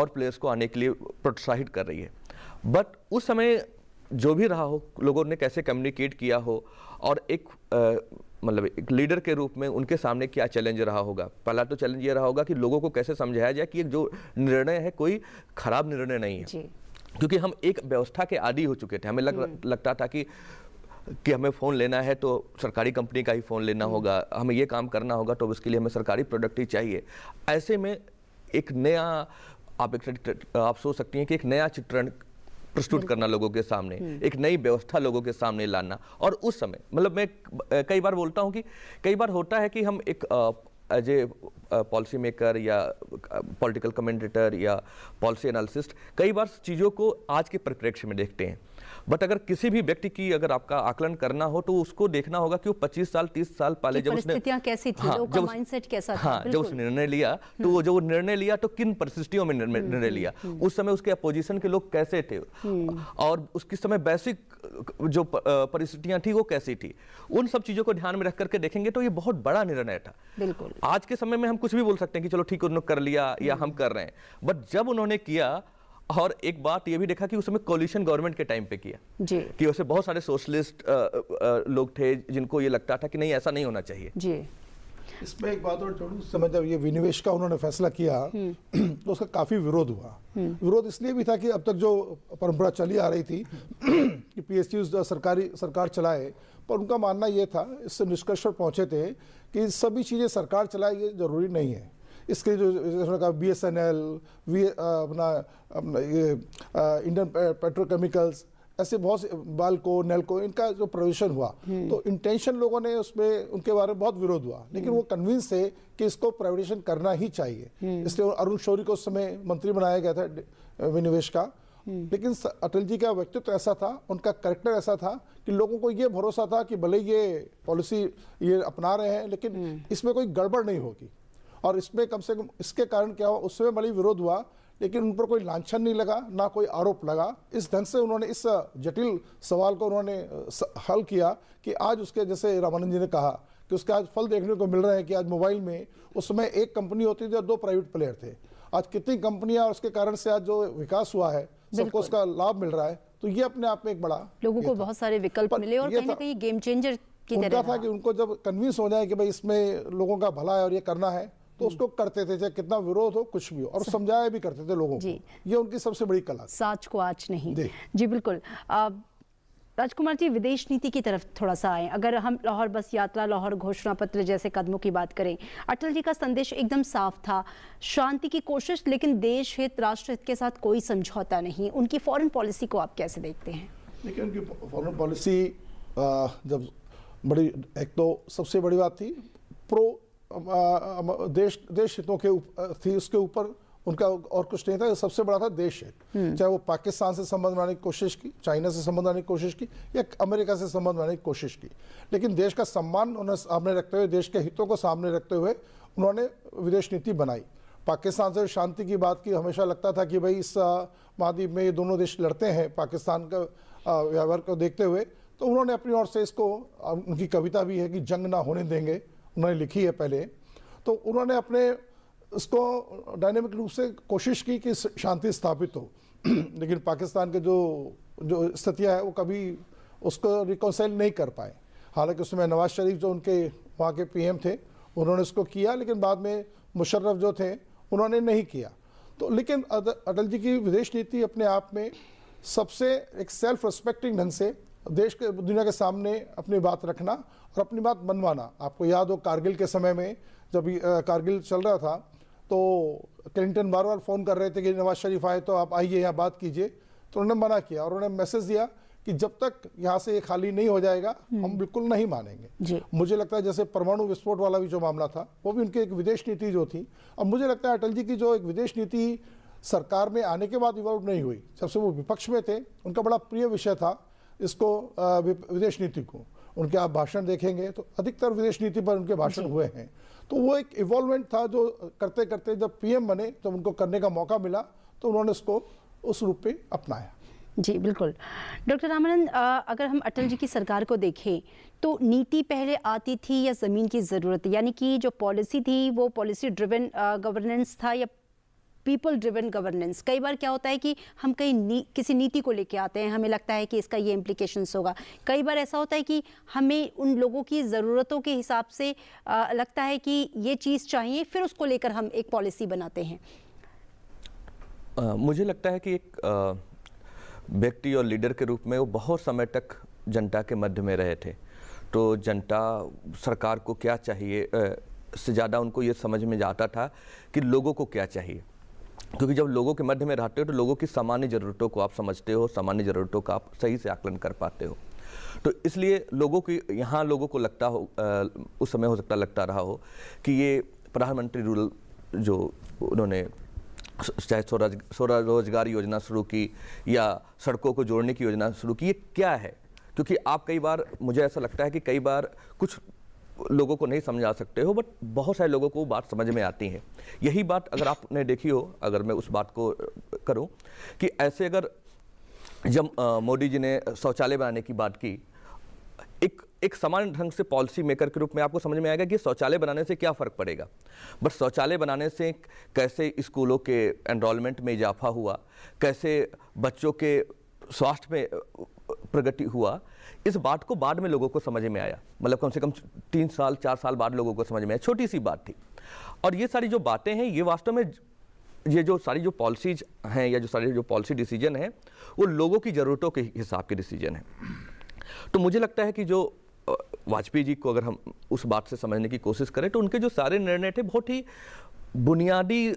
और प्लेयर्स को आने के लिए प्रोत्साहित कर रही है। बट उस समय जो भी रहा हो, लोगों ने कैसे कम्युनिकेट किया हो और एक मतलब एक लीडर के रूप में उनके सामने क्या चैलेंज रहा होगा। पहला तो चैलेंज ये रहा होगा कि लोगों को कैसे समझाया जाए कि ये जो निर्णय है कोई खराब निर्णय नहीं है, क्योंकि हम एक व्यवस्था के आदी हो चुके थे। हमें लगता था कि हमें फ़ोन लेना है तो सरकारी कंपनी का ही फ़ोन लेना होगा, हमें ये काम करना होगा तो उसके लिए हमें सरकारी प्रोडक्ट ही चाहिए। ऐसे में एक नया आप सोच सकती हैं कि एक नया चित्रण प्रस्तुत करना लोगों के सामने, एक नई व्यवस्था लोगों के सामने लाना। और उस समय मतलब मैं कई बार बोलता हूं कि कई बार होता है कि हम एक एज ए पॉलिसी मेकर या पॉलिटिकल कमेंटेटर या पॉलिसी एनालिसिस्ट कई बार चीज़ों को आज के परिप्रेक्ष्य में देखते हैं। बट अगर किसी भी व्यक्ति की अगर आपका आकलन करना हो तो उसको देखना होगा कि वो 25 साल 30 साल पहले जब उसने कैसी थी, लोगों का माइंडसेट कैसा था, जब उसने निर्णय लिया तो वो जो निर्णय लिया तो किन परिस्थितियों में निर्णय लिया, उस समय उसके अपोजिशन के लोग कैसे थे और उसके समय बेसिक जो परिस्थितियां थी वो कैसी थी, उन सब चीजों को ध्यान में रख करके देखेंगे तो ये बहुत बड़ा निर्णय था। बिल्कुल आज के समय में हम कुछ भी बोल सकते हैं कि चलो ठीक उन्होंने कर लिया या हम कर रहे हैं, बट जब उन्होंने किया, और एक बात ये भी देखा कि उस समय कोलिशन गवर्नमेंट के टाइम पे किया जी, कि वैसे बहुत सारे सोशलिस्ट लोग थे जिनको ये लगता था कि नहीं ऐसा नहीं होना चाहिए जी। इसमें एक बात और जोड़ूं, समय जब ये विनिवेश का उन्होंने फैसला किया तो उसका काफी विरोध हुआ। विरोध इसलिए भी था कि अब तक जो परंपरा चली आ रही थी कि पीएसयूज सरकार चलाए, पर उनका मानना ये था, इससे निष्कर्ष पर पहुंचे थे कि सभी चीजें सरकार चलाए ये जरूरी नहीं है। इसके जो BSNL, अपना ये इंडियन पेट्रोकेमिकल्स, ऐसे बहुत से बाल्को, नेल्को, इनका जो प्रोविजन हुआ तो इंटेंशन लोगों ने उसमें उनके बारे में बहुत विरोध हुआ, लेकिन वो कन्विंस थे कि इसको प्राइवेटाइजेशन करना ही चाहिए। इसलिए अरुण शौरी को उस समय मंत्री बनाया गया था विनिवेश का। लेकिन अटल जी का व्यक्तित्व ऐसा था, उनका कैरेक्टर ऐसा था कि लोगों को ये भरोसा था कि भले ये पॉलिसी ये अपना रहे हैं लेकिन इसमें कोई गड़बड़ नहीं होगी। और इसमें कम से कम इसके कारण क्या हुआ, उसमें बड़ी विरोध हुआ लेकिन उन पर कोई लांछन नहीं लगा, ना कोई आरोप लगा। इस ढंग से उन्होंने इस जटिल सवाल को उन्होंने हल किया कि आज उसके, जैसे रामानंद जी ने कहा कि उसके आज फल देखने को मिल रहे हैं कि आज मोबाइल में उस समय एक कंपनी होती थी और 2 प्राइवेट प्लेयर थे, आज कितनी कंपनियां, और उसके कारण से आज जो विकास हुआ है सबको उसका लाभ मिल रहा है। तो ये अपने आप में एक बड़ा, लोगों को बहुत सारे विकल्प मिले और कहीं ना कहीं गेम चेंजर की तरह था कि उनको जब कन्विंस हो जाए कि भाई इसमें लोगों का भला है और ये करना है तो उसको करते थे, चाहे कितना विरोध हो, कुछ भी हो, और समझाया भी करते थे लोगों को। ये उनकी सबसे बड़ी कला, साच को आज नहीं। जी बिल्कुल। राजकुमार जी, विदेश नीति की तरफ थोड़ा सा आए। अगर हम लाहौर बस यात्रा, लाहौर घोषणा पत्र जैसे कदमों की बात करें, अटल जी का संदेश एकदम साफ था, शांति की कोशिश, लेकिन देश हित, राष्ट्र हित के साथ कोई समझौता नहीं। उनकी फॉरेन पॉलिसी को आप कैसे देखते हैं? देखिए, उनकी फॉरेन पॉलिसी जब बड़ी, एक तो सबसे बड़ी बात थी प्रो देश हितों के थी, उसके ऊपर उनका और कुछ नहीं था। सबसे बड़ा था देश हित, चाहे वो पाकिस्तान से संबंध बनाने की कोशिश की, चाइना से संबंध बनाने की कोशिश की या अमेरिका से संबंध बनाने की कोशिश की, लेकिन देश का सम्मान उन्हें सामने रखते हुए, देश के हितों को सामने रखते हुए उन्होंने विदेश नीति बनाई। पाकिस्तान से शांति की बात की, हमेशा लगता था कि भाई इस महाद्वीप में ये दोनों देश लड़ते हैं पाकिस्तान का व्यवहार को देखते हुए, तो उन्होंने अपनी ओर से इसको, उनकी कविता भी है कि जंग ना होने देंगे, उन्होंने लिखी है पहले, तो उन्होंने अपने इसको डायनेमिक रूप से कोशिश की कि शांति स्थापित हो। लेकिन पाकिस्तान के जो स्थितियाँ है वो कभी उसको रिकॉन्साइल नहीं कर पाए। हालांकि उसमें नवाज शरीफ जो उनके वहाँ के PM थे उन्होंने इसको किया, लेकिन बाद में मुशर्रफ जो थे उन्होंने नहीं किया। तो लेकिन अटल जी की विदेश नीति अपने आप में सबसे एक सेल्फ रिस्पेक्टिंग ढंग से देश के, दुनिया के सामने अपनी बात रखना और अपनी बात मनवाना। आपको याद हो कारगिल के समय में जब कारगिल चल रहा था तो क्लिंटन बार बार फ़ोन कर रहे थे कि नवाज शरीफ आए तो आप आइए यहाँ बात कीजिए, तो उन्होंने मना किया और उन्होंने मैसेज दिया कि जब तक यहाँ से ये खाली नहीं हो जाएगा हम बिल्कुल नहीं मानेंगे। मुझे लगता है जैसे परमाणु विस्फोट वाला भी जो मामला था वो भी उनकी एक विदेश नीति जो थी, और मुझे लगता है अटल जी की जो एक विदेश नीति सरकार में आने के बाद इवॉल्व नहीं हुई, जब से वो विपक्ष में थे उनका बड़ा प्रिय विषय था इसको, विदेश नीति को। उनके आप भाषण देखेंगे तो अधिकतर विदेश नीति पर उनके भाषण हुए हैं। तो वो एक इवॉल्वमेंट था जो करते करते जब PM बने, जब उनको करने का मौका मिला तो उन्होंने उसको उस रूप में अपनाया। जी बिल्कुल। डॉक्टर रामानंद, अगर हम अटल जी की सरकार को देखें तो नीति पहले आती थी या ज़मीन की ज़रूरत, यानी कि जो पॉलिसी थी वो पॉलिसी ड्रिवन गवर्नेंस था या पीपल ड्रिवन गवर्नेंस। कई बार क्या होता है कि हम किसी नीति को लेके आते हैं, हमें लगता है कि इसका ये इम्प्लीकेशंस होगा। कई बार ऐसा होता है कि हमें उन लोगों की ज़रूरतों के हिसाब से लगता है कि ये चीज़ चाहिए, फिर उसको लेकर हम एक पॉलिसी बनाते हैं। मुझे लगता है कि एक व्यक्ति और लीडर के रूप में वो बहुत समय तक जनता के मध्य में रहे थे, तो जनता सरकार को क्या चाहिए से ज़्यादा उनको ये समझ में जाता था कि लोगों को क्या चाहिए, क्योंकि जब लोगों के मध्य में रहते हो तो लोगों की सामान्य ज़रूरतों को आप समझते हो, सामान्य ज़रूरतों का आप सही से आकलन कर पाते हो। तो इसलिए लोगों को लगता हो, उस समय हो सकता लगता रहा हो कि ये प्रधानमंत्री रूरल जो उन्होंने चाहे स्वरोजगार योजना शुरू की या सड़कों को जोड़ने की योजना शुरू की, ये क्या है? क्योंकि आप कई बार, मुझे ऐसा लगता है कि कई बार कुछ लोगों को नहीं समझा सकते हो, बट बहुत सारे लोगों को बात समझ में आती है। यही बात अगर आपने देखी हो, अगर मैं उस बात को करूं कि ऐसे अगर जब मोदी जी ने शौचालय बनाने की बात की, एक सामान्य ढंग से पॉलिसी मेकर के रूप में आपको समझ में आएगा कि शौचालय बनाने से क्या फ़र्क पड़ेगा, बट शौचालय बनाने से कैसे स्कूलों के एनरोलमेंट में इजाफा हुआ, कैसे बच्चों के स्वास्थ्य में प्रगति हुआ, इस बात को बाद में लोगों को समझ में आया। मतलब कम से कम 3 साल 4 साल बाद लोगों को समझ में आया। छोटी सी बात थी। और ये सारी जो बातें हैं, ये वास्तव में ये जो सारी जो पॉलिसीज हैं या जो सारे जो पॉलिसी डिसीजन हैं, वो लोगों की ज़रूरतों के हिसाब के डिसीजन हैं। तो मुझे लगता है कि जो वाजपेयी जी को अगर हम उस बात से समझने की कोशिश करें तो उनके जो सारे निर्णय थे बहुत ही बुनियादी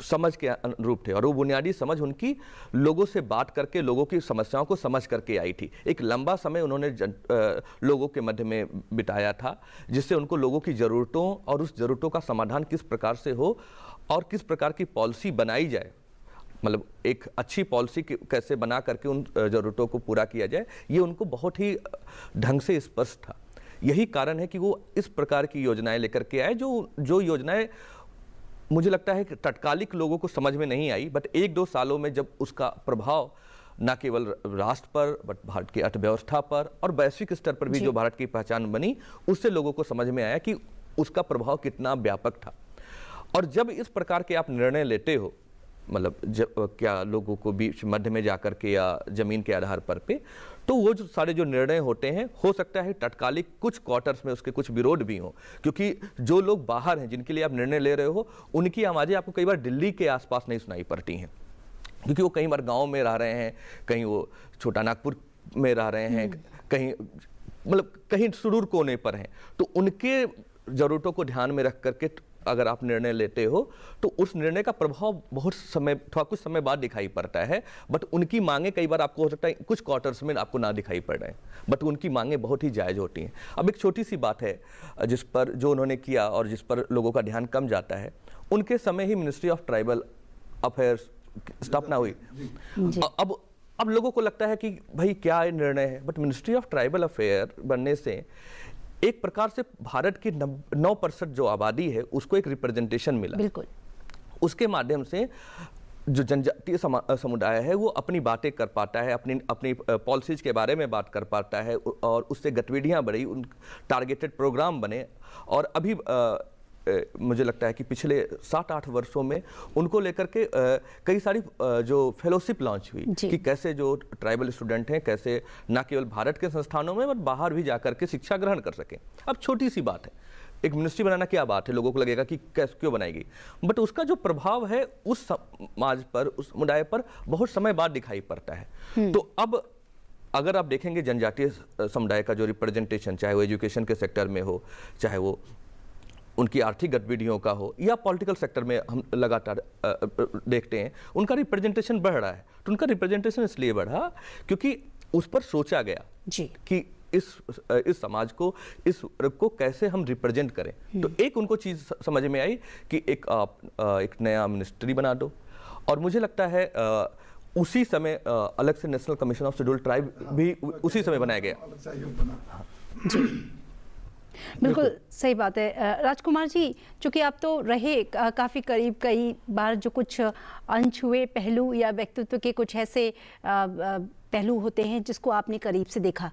समझ के अनुरूप थे, और वो बुनियादी समझ उनकी लोगों से बात करके, लोगों की समस्याओं को समझ करके आई थी। एक लंबा समय उन्होंने लोगों के मध्य में बिताया था, जिससे उनको लोगों की ज़रूरतों और उस ज़रूरतों का समाधान किस प्रकार से हो और किस प्रकार की पॉलिसी बनाई जाए, मतलब एक अच्छी पॉलिसी कैसे बना करके उन ज़रूरतों को पूरा किया जाए, ये उनको बहुत ही ढंग से स्पष्ट था। यही कारण है कि वो इस प्रकार की योजनाएं लेकर के आए, जो योजनाएं मुझे लगता है कि तत्कालिक लोगों को समझ में नहीं आई, बट 1-2 सालों में जब उसका प्रभाव न केवल राष्ट्र पर बट भारत की अर्थव्यवस्था पर और वैश्विक स्तर पर भी जो भारत की पहचान बनी, उससे लोगों को समझ में आया कि उसका प्रभाव कितना व्यापक था। और जब इस प्रकार के आप निर्णय लेते हो, मतलब क्या लोगों को बीच मध्य में जाकर के या जमीन के आधार पर पे, तो वो जो सारे जो निर्णय होते हैं, हो सकता है तत्कालिक कुछ क्वार्टर्स में उसके कुछ विरोध भी हों, क्योंकि जो लोग बाहर हैं जिनके लिए आप निर्णय ले रहे हो, उनकी आवाज़ें आपको कई बार दिल्ली के आसपास नहीं सुनाई पड़ती हैं, क्योंकि वो कई बार गाँव में रह रहे हैं, कहीं वो छोटा नागपुर में रह रहे हैं, कहीं मतलब कहीं सुदूर कोने पर हैं। तो उनके ज़रूरतों को ध्यान में रख करके अगर आप निर्णय लेते हो तो उस निर्णय का प्रभाव थोड़ा कुछ समय बाद दिखाई पड़ता है, बट उनकी मांगे कई बार आपको हो सकता है कुछ क्वार्टर्स में आपको ना दिखाई पड़ रहे हैं, बट उनकी मांगे बहुत ही जायज़ होती हैं। अब एक छोटी सी बात है जिस पर जो उन्होंने किया और जिस पर लोगों का ध्यान कम जाता है, उनके समय ही मिनिस्ट्री ऑफ ट्राइबल अफेयर्स स्थापना हुई। अब लोगों को लगता है कि भाई क्या निर्णय है, but ministry of tribal affair बनने से एक प्रकार से भारत की 9% जो आबादी है उसको एक रिप्रेजेंटेशन मिला। बिल्कुल। उसके माध्यम से जो जनजातीय समुदाय है वो अपनी बातें कर पाता है, अपनी पॉलिसीज के बारे में बात कर पाता है, और उससे गतिविधियां बढ़ी, उन टारगेटेड प्रोग्राम बने। और अभी मुझे लगता है कि पिछले 7-8 वर्षों में उनको लेकर के कई सारी जो फेलोशिप लॉन्च हुई कि कैसे जो ट्राइबल स्टूडेंट हैं कैसे न केवल भारत के संस्थानों में बट बाहर भी जाकर के शिक्षा ग्रहण कर सकें। अब छोटी सी बात है, एक मिनिस्ट्री बनाना क्या बात है, लोगों को लगेगा कि कैसे क्यों बनाएगी, बट उसका जो प्रभाव है उस समाज पर, उस समुदाय पर बहुत समय बाद दिखाई पड़ता है। तो अब अगर आप देखेंगे जनजातीय समुदाय का जो रिप्रेजेंटेशन, चाहे वो एजुकेशन के सेक्टर में हो, चाहे वो उनकी आर्थिक गतिविधियों का हो या पॉलिटिकल सेक्टर में हम लगातार देखते हैं उनका रिप्रेजेंटेशन बढ़ रहा है। तो उनका रिप्रेजेंटेशन इसलिए बढ़ा क्योंकि उस पर सोचा गया कि इस समाज को, इस वर्ग को कैसे हम रिप्रेजेंट करें। तो एक उनको चीज़ समझ में आई कि एक नया मिनिस्ट्री बना दो, और मुझे लगता है उसी समय अलग से national commission of scheduled tribe भी उसी समय बनाया गया। बिल्कुल सही बात है। राजकुमार जी, चूँकि आप तो रहे काफ़ी करीब, कई बार जो कुछ अनछुए पहलू या व्यक्तित्व के कुछ ऐसे पहलू होते हैं जिसको आपने करीब से देखा,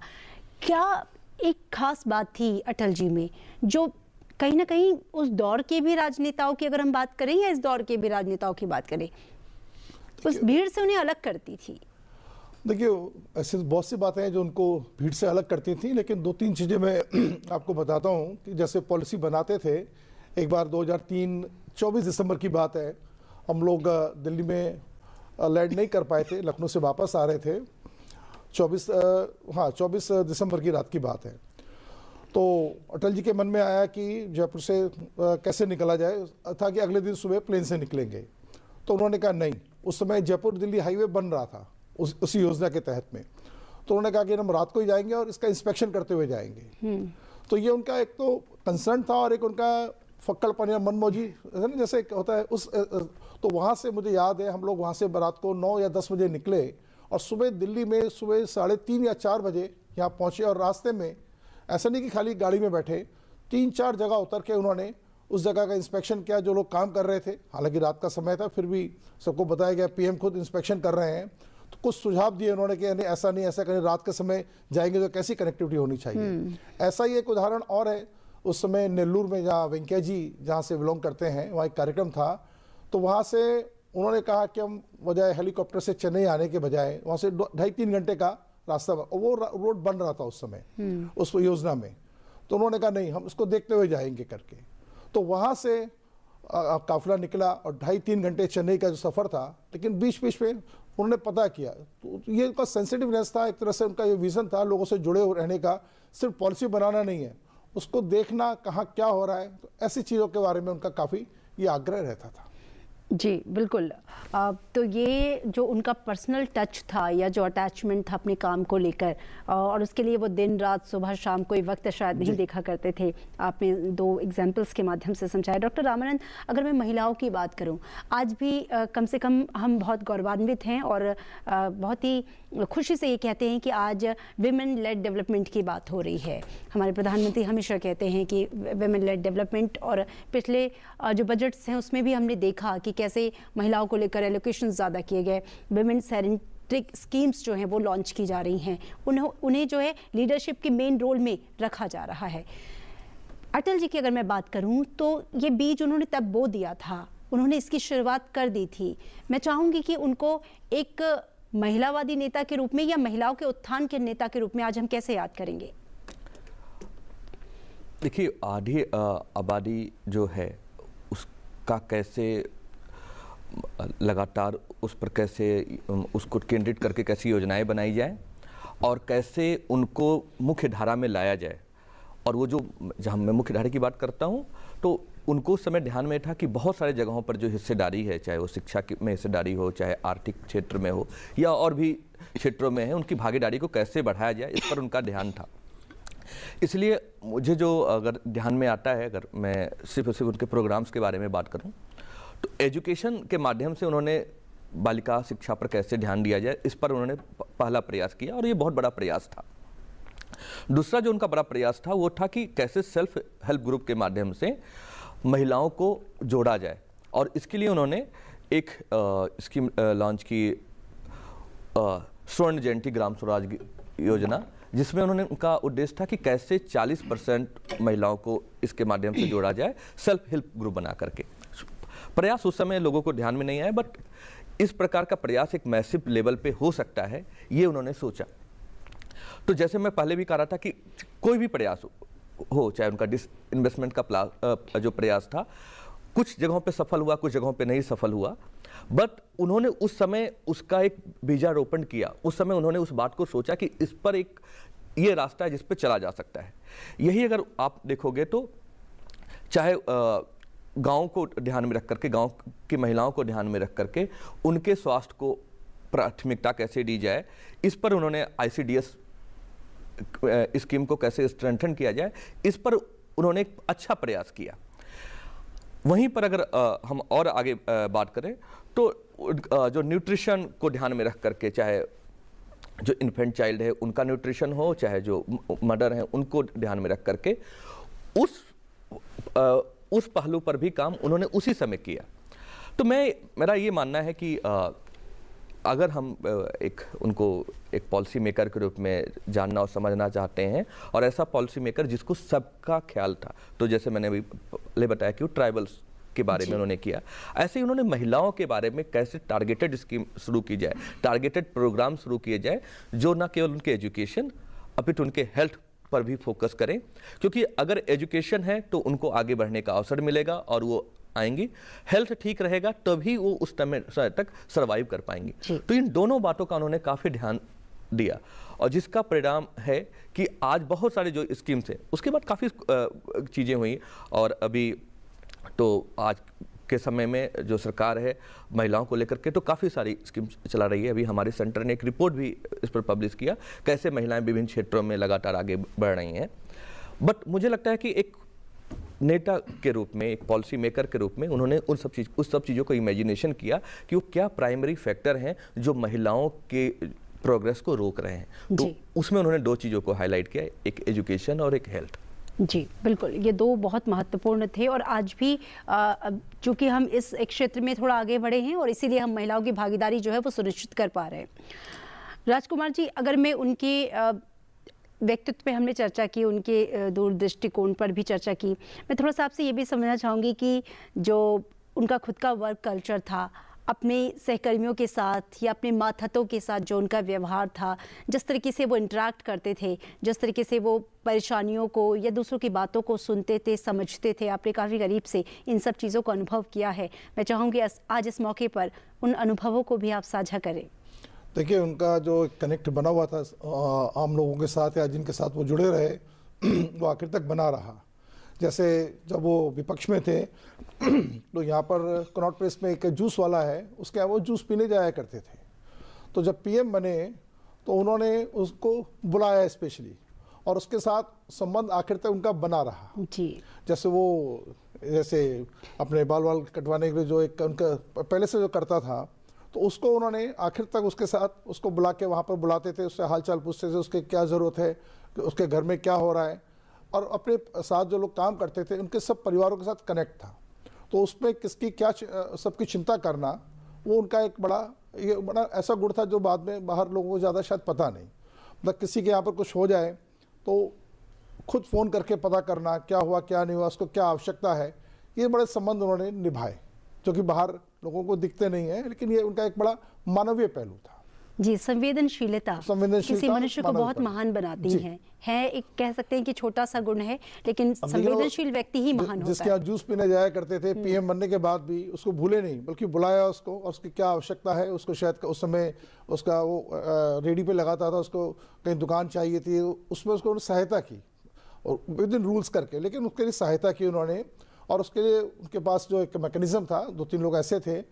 क्या एक खास बात थी अटल जी में जो कहीं ना कहीं उस दौर के भी राजनेताओं की अगर हम बात करें या इस दौर के भी राजनेताओं की बात करें, उस भीड़ से उन्हें अलग करती थी? देखिए, ऐसे बहुत सी बातें हैं जो उनको भीड़ से अलग करती थी, लेकिन दो तीन चीज़ें मैं आपको बताता हूँ कि जैसे पॉलिसी बनाते थे। एक बार 2003 24 दिसंबर की बात है, हम लोग दिल्ली में लैंड नहीं कर पाए थे, लखनऊ से वापस आ रहे थे। 24 दिसंबर की रात की बात है। तो अटल जी के मन में आया कि जयपुर से कैसे निकला जाए, था कि अगले दिन सुबह प्लेन से निकलेंगे। तो उन्होंने कहा नहीं, उस समय जयपुर दिल्ली हाईवे बन रहा था उसी योजना के तहत में। तो उन्होंने कहा कि हम रात को ही जाएंगे और इसका इंस्पेक्शन करते हुए जाएंगे। तो ये उनका एक तो कंसर्न था और एक उनका फक्कड़पन या मनमौजी है ना, जैसे होता है उस। तो वहाँ से मुझे याद है, हम लोग वहाँ से रात को 9 या 10 बजे निकले और सुबह दिल्ली में सुबह 3:30 या 4 बजे यहाँ पहुँचे। और रास्ते में ऐसा नहीं कि खाली गाड़ी में बैठे, 3-4 जगह उतर के उन्होंने उस जगह का इंस्पेक्शन किया जो लोग काम कर रहे थे। हालांकि रात का समय था, फिर भी सबको बताया गया पीएम खुद इंस्पेक्शन कर रहे हैं। तो कुछ सुझाव दिए उन्होंने कि नहीं ऐसा नहीं, ऐसा करें, रात के समय जाएंगे तो कैसी कनेक्टिविटी होनी चाहिए। ऐसा ही एक उदाहरण और है, उस समय नेल्लूर में जहाँ वेंकैया जी जहाँ से बिलोंग करते हैं, वहाँ एक कार्यक्रम था। तो वहाँ से उन्होंने कहा कि हम बजाय हेलीकॉप्टर से चेन्नई आने के बजाय वहाँ से 2.5-3 घंटे का रास्ता, वो रोड बन रहा था उस समय उस योजना में। तो उन्होंने कहा नहीं, हम उसको देखते हुए जाएंगे करके। तो वहाँ से काफिला निकला और 2.5-3 घंटे चेन्नई का जो सफ़र था, लेकिन बीच बीच में उन्होंने पता किया। तो ये उनका सेंसिटिवनेस था, एक तरह से उनका ये विज़न था लोगों से जुड़े रहने का। सिर्फ पॉलिसी बनाना नहीं है, उसको देखना कहाँ क्या हो रहा है। तो ऐसी चीज़ों के बारे में उनका काफ़ी ये आग्रह रहता था। जी बिल्कुल। तो ये जो उनका पर्सनल टच था या जो अटैचमेंट था अपने काम को लेकर, और उसके लिए वो दिन रात सुबह शाम कोई वक्त शायद नहीं देखा करते थे, आपने 2 एग्जाम्पल्स के माध्यम से समझाया। डॉक्टर रामानंद, अगर मैं महिलाओं की बात करूं, आज भी कम से कम हम बहुत गौरवान्वित हैं और बहुत ही खुशी से ये कहते हैं कि आज विमेन लेड डेवलपमेंट की बात हो रही है। हमारे प्रधानमंत्री हमेशा कहते हैं कि विमेन लेड डेवलपमेंट, और पिछले जो बजट्स हैं उसमें भी हमने देखा कि कैसे महिलाओं को लेकर एलोकेशन ज़्यादा किए गए, विमेन सेंट्रिक स्कीम्स जो हैं वो लॉन्च की जा रही हैं, उन्हें जो है लीडरशिप के मेन रोल में रखा जा रहा है। अटल जी की अगर मैं बात करूं तो ये बीज उन्होंने तब बो दिया था, उन्होंने इसकी शुरुआत कर दी थी। मैं चाहूँगी कि उनको एक महिलावादी नेता के रूप में या महिलाओं के उत्थान के नेता के रूप में आज हम कैसे याद करेंगे? देखिए, आधी आबादी जो है उसका कैसे लगातार उस पर कैसे उसको केंद्रित करके कैसी योजनाएं बनाई जाए और कैसे उनको मुख्य धारा में लाया जाए। और वो जो जहाँ मैं मुख्य धारा की बात करता हूँ, तो उनको उस समय ध्यान में था कि बहुत सारे जगहों पर जो हिस्सेदारी है, चाहे वो शिक्षा में हिस्सेदारी हो, चाहे आर्थिक क्षेत्र में हो या और भी क्षेत्रों में है, उनकी भागीदारी को कैसे बढ़ाया जाए, इस पर उनका ध्यान था। इसलिए मुझे जो अगर ध्यान में आता है, अगर मैं सिर्फ उनके प्रोग्राम्स के बारे में बात करूं, तो एजुकेशन के माध्यम से उन्होंने बालिका शिक्षा पर कैसे ध्यान दिया जाए, इस पर उन्होंने पहला प्रयास किया और ये बहुत बड़ा प्रयास था। दूसरा जो उनका बड़ा प्रयास था वो था कि कैसे सेल्फ हेल्प ग्रुप के माध्यम से महिलाओं को जोड़ा जाए, और इसके लिए उन्होंने एक स्कीम लॉन्च की, स्वर्ण जयंती ग्राम स्वराज योजना, जिसमें उन्होंने उनका उद्देश्य था कि कैसे 40% महिलाओं को इसके माध्यम से जोड़ा जाए सेल्फ हेल्प ग्रुप बना करके। प्रयास उस समय लोगों को ध्यान में नहीं आया, बट इस प्रकार का प्रयास एक मैसिव लेवल पे हो सकता है, ये उन्होंने सोचा। तो जैसे मैं पहले भी कह रहा था कि कोई भी प्रयास हो, चाहे उनका डिसइन्वेस्टमेंट का जो प्रयास था, कुछ जगहों पे सफल हुआ, कुछ जगहों पे नहीं सफल हुआ, बट उन्होंने उस समय उसका एक बीजारोपण किया। उस समय उन्होंने उस बात को सोचा कि इस पर एक ये रास्ता है जिस पे चला जा सकता है। यही अगर आप देखोगे तो चाहे गांव को ध्यान में रख करके, गांव की महिलाओं को ध्यान में रख करके उनके स्वास्थ्य को प्राथमिकता कैसे दी जाए, इस पर उन्होंने ICDS स्कीम को कैसे स्ट्रेंथन किया जाए, इस पर उन्होंने एक अच्छा प्रयास किया। वहीं पर अगर हम और आगे बात करें तो जो न्यूट्रिशन को ध्यान में रख करके, चाहे जो इन्फेंट चाइल्ड है उनका न्यूट्रिशन हो, चाहे जो मदर हैं उनको ध्यान में रख करके उस पहलू पर भी काम उन्होंने उसी समय किया। तो मेरा ये मानना है कि अगर हम एक उनको एक पॉलिसी मेकर के रूप में जानना और समझना चाहते हैं, और ऐसा पॉलिसी मेकर जिसको सबका ख्याल था, तो जैसे मैंने अभी पहले बताया कि वो ट्राइबल्स के बारे में उन्होंने किया, ऐसे ही उन्होंने महिलाओं के बारे में कैसे टारगेटेड स्कीम शुरू की जाए, टारगेटेड प्रोग्राम शुरू किए जाए जो ना केवल उनके एजुकेशन अपितु उनके हेल्थ पर भी फोकस करें, क्योंकि अगर एजुकेशन है तो उनको आगे बढ़ने का अवसर मिलेगा और वो आएंगी, हेल्थ ठीक रहेगा तभी वो उस समय तक सरवाइव कर पाएंगी। तो इन दोनों बातों का उन्होंने काफ़ी ध्यान दिया, और जिसका परिणाम है कि आज बहुत सारे जो स्कीम्स हैं, उसके बाद काफ़ी चीज़ें हुई, और अभी तो आज के समय में जो सरकार है महिलाओं को लेकर के तो काफ़ी सारी स्कीम चला रही है। अभी हमारे सेंटर ने एक रिपोर्ट भी इस पर पब्लिश किया, कैसे महिलाएं विभिन्न क्षेत्रों में लगातार आगे बढ़ रही हैं। बट मुझे लगता है कि एक नेता के रूप में, एक पॉलिसी मेकर के रूप में उन्होंने उस सब चीज़ों को इमेजिनेशन किया कि वो क्या प्राइमरी फैक्टर हैं जो महिलाओं के प्रोग्रेस को रोक रहे हैं। तो उसमें उन्होंने दो चीज़ों को हाईलाइट किया, एक एजुकेशन और एक हेल्थ। जी बिल्कुल, ये दो बहुत महत्वपूर्ण थे, और आज भी चूंकि हम इस एक क्षेत्र में थोड़ा आगे बढ़े हैं और इसीलिए हम महिलाओं की भागीदारी जो है वो सुनिश्चित कर पा रहे हैं। राजकुमार जी, अगर मैं उनके व्यक्तित्व पे हमने चर्चा की, उनके दूरदृष्टिकोण पर भी चर्चा की, मैं थोड़ा सा आपसे ये भी समझना चाहूँगी कि जो उनका खुद का वर्क कल्चर था, अपने सहकर्मियों के साथ या अपने मातहतों के साथ जो उनका व्यवहार था, जिस तरीके से वो इंटरेक्ट करते थे, जिस तरीके से वो परेशानियों को या दूसरों की बातों को सुनते थे, समझते थे, आपने काफ़ी करीब से इन सब चीज़ों को अनुभव किया है। मैं चाहूँगी आज इस मौके पर उन अनुभवों को भी आप साझा करें। देखिए, उनका जो कनेक्ट बना हुआ था आम लोगों के साथ या जिनके साथ वो जुड़े रहे वो आखिर तक बना रहा। जैसे जब वो विपक्ष में थे तो यहाँ पर कनॉट प्लेस में एक जूस वाला है, उसके यहाँ वो जूस पीने जाया करते थे। तो जब पीएम बने तो उन्होंने उसको बुलाया स्पेशली, और उसके साथ संबंध आखिर तक उनका बना रहा। जी। जैसे अपने बाल कटवाने के लिए जो एक उनका पहले से जो करता था, तो उसको उन्होंने आखिर तक उसके साथ उसको बुला के वहाँ पर बुलाते थे, उससे हालचाल पूछते थे, उसके क्या ज़रूरत है, उसके घर में क्या हो रहा है, और अपने साथ जो लोग काम करते थे उनके सब परिवारों के साथ कनेक्ट था। तो उसमें किसकी क्या सबकी चिंता करना, वो उनका एक बड़ा ऐसा गुण था जो बाद में बाहर लोगों को ज़्यादा शायद पता नहीं। मतलब किसी के यहाँ पर कुछ हो जाए तो खुद फ़ोन करके पता करना क्या हुआ क्या नहीं हुआ, उसको क्या आवश्यकता है, ये बड़े संबंध उन्होंने निभाए जो कि बाहर लोगों को दिखते नहीं है, लेकिन ये उनका एक बड़ा मानवीय पहलू था। जी, संवेदनशीलता किसी मनुष्य को बहुत महान बनाती है एक कह सकते हैं कि छोटा सा गुण है, लेकिन संवेदनशील व्यक्ति ही महान होता है। जिसके यहाँ जूस पीने जाया करते थे पीएम बनने के बाद भी, उसको भूले नहीं, बल्कि बुलाया उसको, और उसकी क्या आवश्यकता है, उसको शायद उस समय उसका वो रेडी पे लगाता था, उसको कहीं दुकान चाहिए थी, उसमें उसको सहायता की, और विद इन रूल्स करके, लेकिन उसके लिए सहायता की उन्होंने। और उसके लिए उनके पास जो एक मैकेनिज्म था, 2-3 लोग ऐसे थे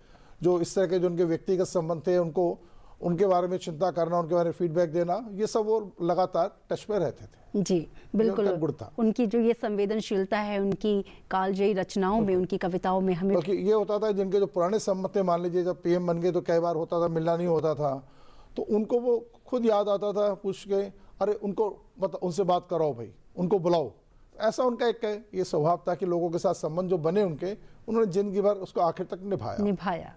जो इस तरह के जो उनके व्यक्तिगत संबंध थे, उनको उनके बारे में चिंता करना, उनके बारे में फीडबैक देना, ये सब वो लगातार टच में रहते थे। जी बिल्कुल, उनकी जो ये संवेदनशीलता है उनकी कालजयी रचनाओं में, उनकी कविताओं में हमें, बल्कि ये होता था जिनके जो पुराने संबंध थे, मान लीजिए जब पीएम बन गए तो कई बार होता था मिलना नहीं होता था, तो उनको वो खुद याद आता था, पूछ के अरे उनको उनसे बात कराओ भाई, उनको बुलाओ। ऐसा उनका एक ये स्वभाव था कि लोगों के साथ संबंध जो बने उनके, उन्होंने जिंदगी भर उसको आखिर तक निभाया।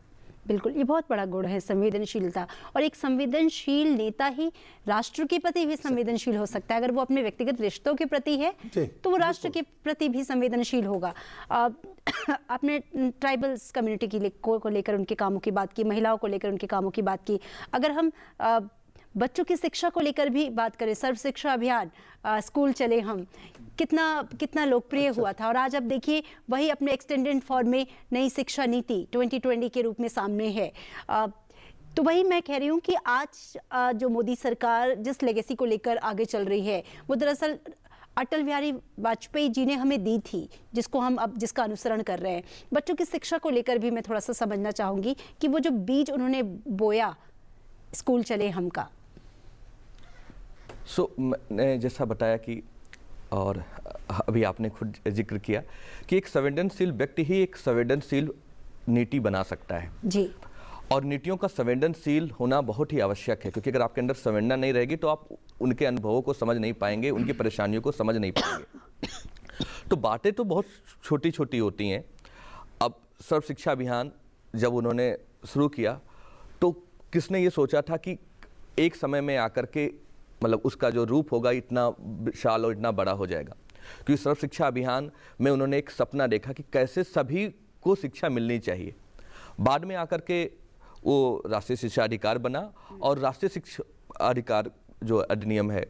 बिल्कुल, ये बहुत बड़ा गुण है संवेदनशीलता, और एक संवेदनशील नेता ही राष्ट्र के प्रति भी संवेदनशील हो सकता है। अगर वो अपने व्यक्तिगत रिश्तों के प्रति है तो वो राष्ट्र के प्रति भी संवेदनशील होगा। आपने ट्राइबल्स कम्युनिटी को लेकर उनके कामों की बात की, महिलाओं को लेकर उनके कामों की बात की। अगर हम बच्चों की शिक्षा को लेकर भी बात करें, सर्व शिक्षा अभियान, स्कूल चले हम, कितना लोकप्रिय हुआ था, और आज अब देखिए वही अपने एक्सटेंडेड फॉर्म में नई शिक्षा नीति 2020 के रूप में सामने है। तो वही मैं कह रही हूँ कि आज जो मोदी सरकार जिस लेगेसी को लेकर आगे चल रही है, वो दरअसल अटल बिहारी वाजपेयी जी ने हमें दी थी, जिसको हम अब जिसका अनुसरण कर रहे हैं। बच्चों की शिक्षा को लेकर भी मैं थोड़ा सा समझना चाहूँगी कि वो जो बीज उन्होंने बोया स्कूल चले हम का। मैंने जैसा बताया कि, और अभी आपने खुद जिक्र किया कि एक संवेदनशील व्यक्ति ही एक संवेदनशील नीति बना सकता है। जी। और नीतियों का संवेदनशील होना बहुत ही आवश्यक है, क्योंकि अगर आपके अंदर संवेदना नहीं रहेगी तो आप उनके अनुभवों को समझ नहीं पाएंगे, उनकी परेशानियों को समझ नहीं पाएंगे। तो बातें तो बहुत छोटी छोटी होती हैं। अब सर्व शिक्षा अभियान जब उन्होंने शुरू किया तो किसने ये सोचा था कि एक समय में आकर के मतलब उसका जो रूप होगा इतना विशाल और इतना बड़ा हो जाएगा। क्योंकि सर्व शिक्षा अभियान में उन्होंने एक सपना देखा कि कैसे सभी को शिक्षा मिलनी चाहिए। बाद में आकर के वो राष्ट्रीय शिक्षा अधिकार बना, और राष्ट्रीय शिक्षा अधिकार जो अधिनियम है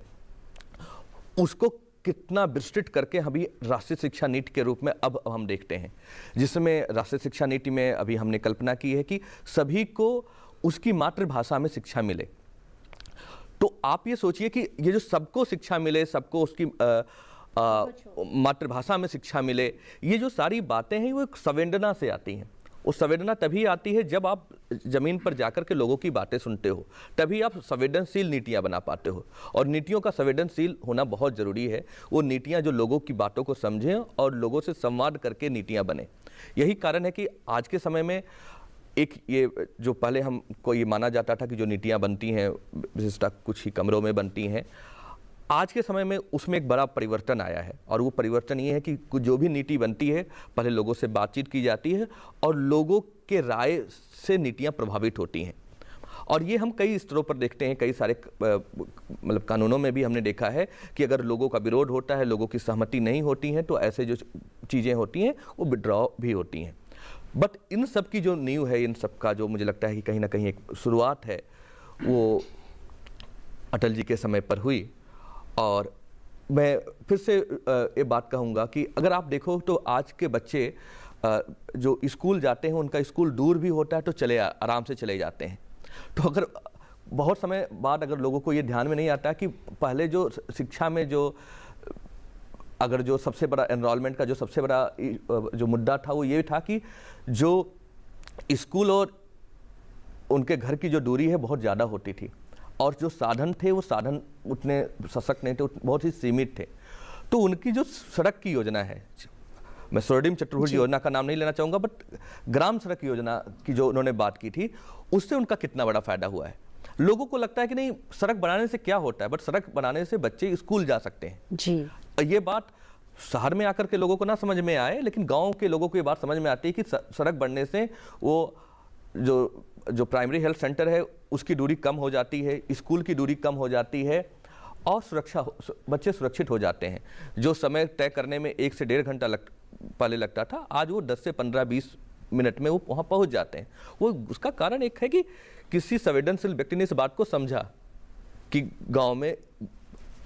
उसको कितना विस्तृत करके अभी राष्ट्रीय शिक्षा नीति के रूप में अब हम देखते हैं, जिसमें राष्ट्रीय शिक्षा नीति में अभी हमने कल्पना की है कि सभी को उसकी मातृभाषा में शिक्षा मिले। तो आप ये सोचिए कि ये जो सबको शिक्षा मिले, सबको उसकी मातृभाषा में शिक्षा मिले, ये जो सारी बातें हैं वो एक संवेदना से आती हैं। वो संवेदना तभी आती है जब आप जमीन पर जाकर के लोगों की बातें सुनते हो, तभी आप संवेदनशील नीतियां बना पाते हो। और नीतियों का संवेदनशील होना बहुत ज़रूरी है। वो नीतियां जो लोगों की बातों को समझें और लोगों से संवाद करके नीतियां बने। यही कारण है कि आज के समय में एक ये जो पहले हमको ये माना जाता था कि जो नीतियां बनती हैं विशेषतः कुछ ही कमरों में बनती हैं, आज के समय में उसमें एक बड़ा परिवर्तन आया है। और वो परिवर्तन ये है कि जो भी नीति बनती है पहले लोगों से बातचीत की जाती है और लोगों के राय से नीतियां प्रभावित होती हैं। और ये हम कई स्तरों पर देखते हैं, कई सारे मतलब कानूनों में भी हमने देखा है कि अगर लोगों का विरोध होता है, लोगों की सहमति नहीं होती है, तो ऐसे जो चीज़ें होती हैं वो विड्रॉ भी होती हैं। बट इन सब की जो नींव है, इन सब का जो मुझे लगता है कि कहीं ना कहीं एक शुरुआत है, वो अटल जी के समय पर हुई। और मैं फिर से ये बात कहूँगा कि अगर आप देखो तो आज के बच्चे जो स्कूल जाते हैं, उनका स्कूल दूर भी होता है तो आराम से चले जाते हैं। तो अगर बहुत समय बाद अगर लोगों को ये ध्यान में नहीं आता कि पहले जो शिक्षा में जो अगर जो सबसे बड़ा एनरोलमेंट का जो सबसे बड़ा जो मुद्दा था वो ये था कि जो स्कूल और उनके घर की जो दूरी है बहुत ज़्यादा होती थी, और जो साधन थे वो साधन उतने सशक्त नहीं थे, बहुत ही सीमित थे। तो उनकी जो सड़क की योजना है, मैं स्वर्णिम चतुर्भुज योजना का नाम नहीं लेना चाहूँगा, बट ग्राम सड़क योजना की जो उन्होंने बात की थी, उससे उनका कितना बड़ा फायदा हुआ है। लोगों को लगता है कि नहीं सड़क बनाने से क्या होता है, बट सड़क बनाने से बच्चे स्कूल जा सकते हैं जी। ये बात शहर में आकर के लोगों को ना समझ में आए, लेकिन गाँव के लोगों को ये बात समझ में आती है कि सड़क बनने से वो जो प्राइमरी हेल्थ सेंटर है उसकी दूरी कम हो जाती है, स्कूल की दूरी कम हो जाती है, और बच्चे सुरक्षित हो जाते हैं। जो समय तय करने में 1 से 1.5 घंटा पहले लगता था, आज वो 10 से 15-20 मिनट में वो वहाँ पहुँच जाते हैं। वो उसका कारण एक है कि किसी संवेदनशील व्यक्ति ने इस बात को समझा कि गाँव में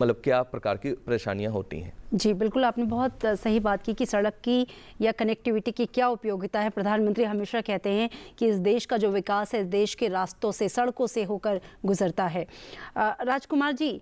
मतलब क्या प्रकार की परेशानियां होती हैं। जी बिल्कुल, आपने बहुत सही बात की कि सड़क की या कनेक्टिविटी की क्या उपयोगिता है। प्रधानमंत्री हमेशा कहते हैं कि इस देश का जो विकास है इस देश के रास्तों से, सड़कों से होकर गुजरता है। राजकुमार जी,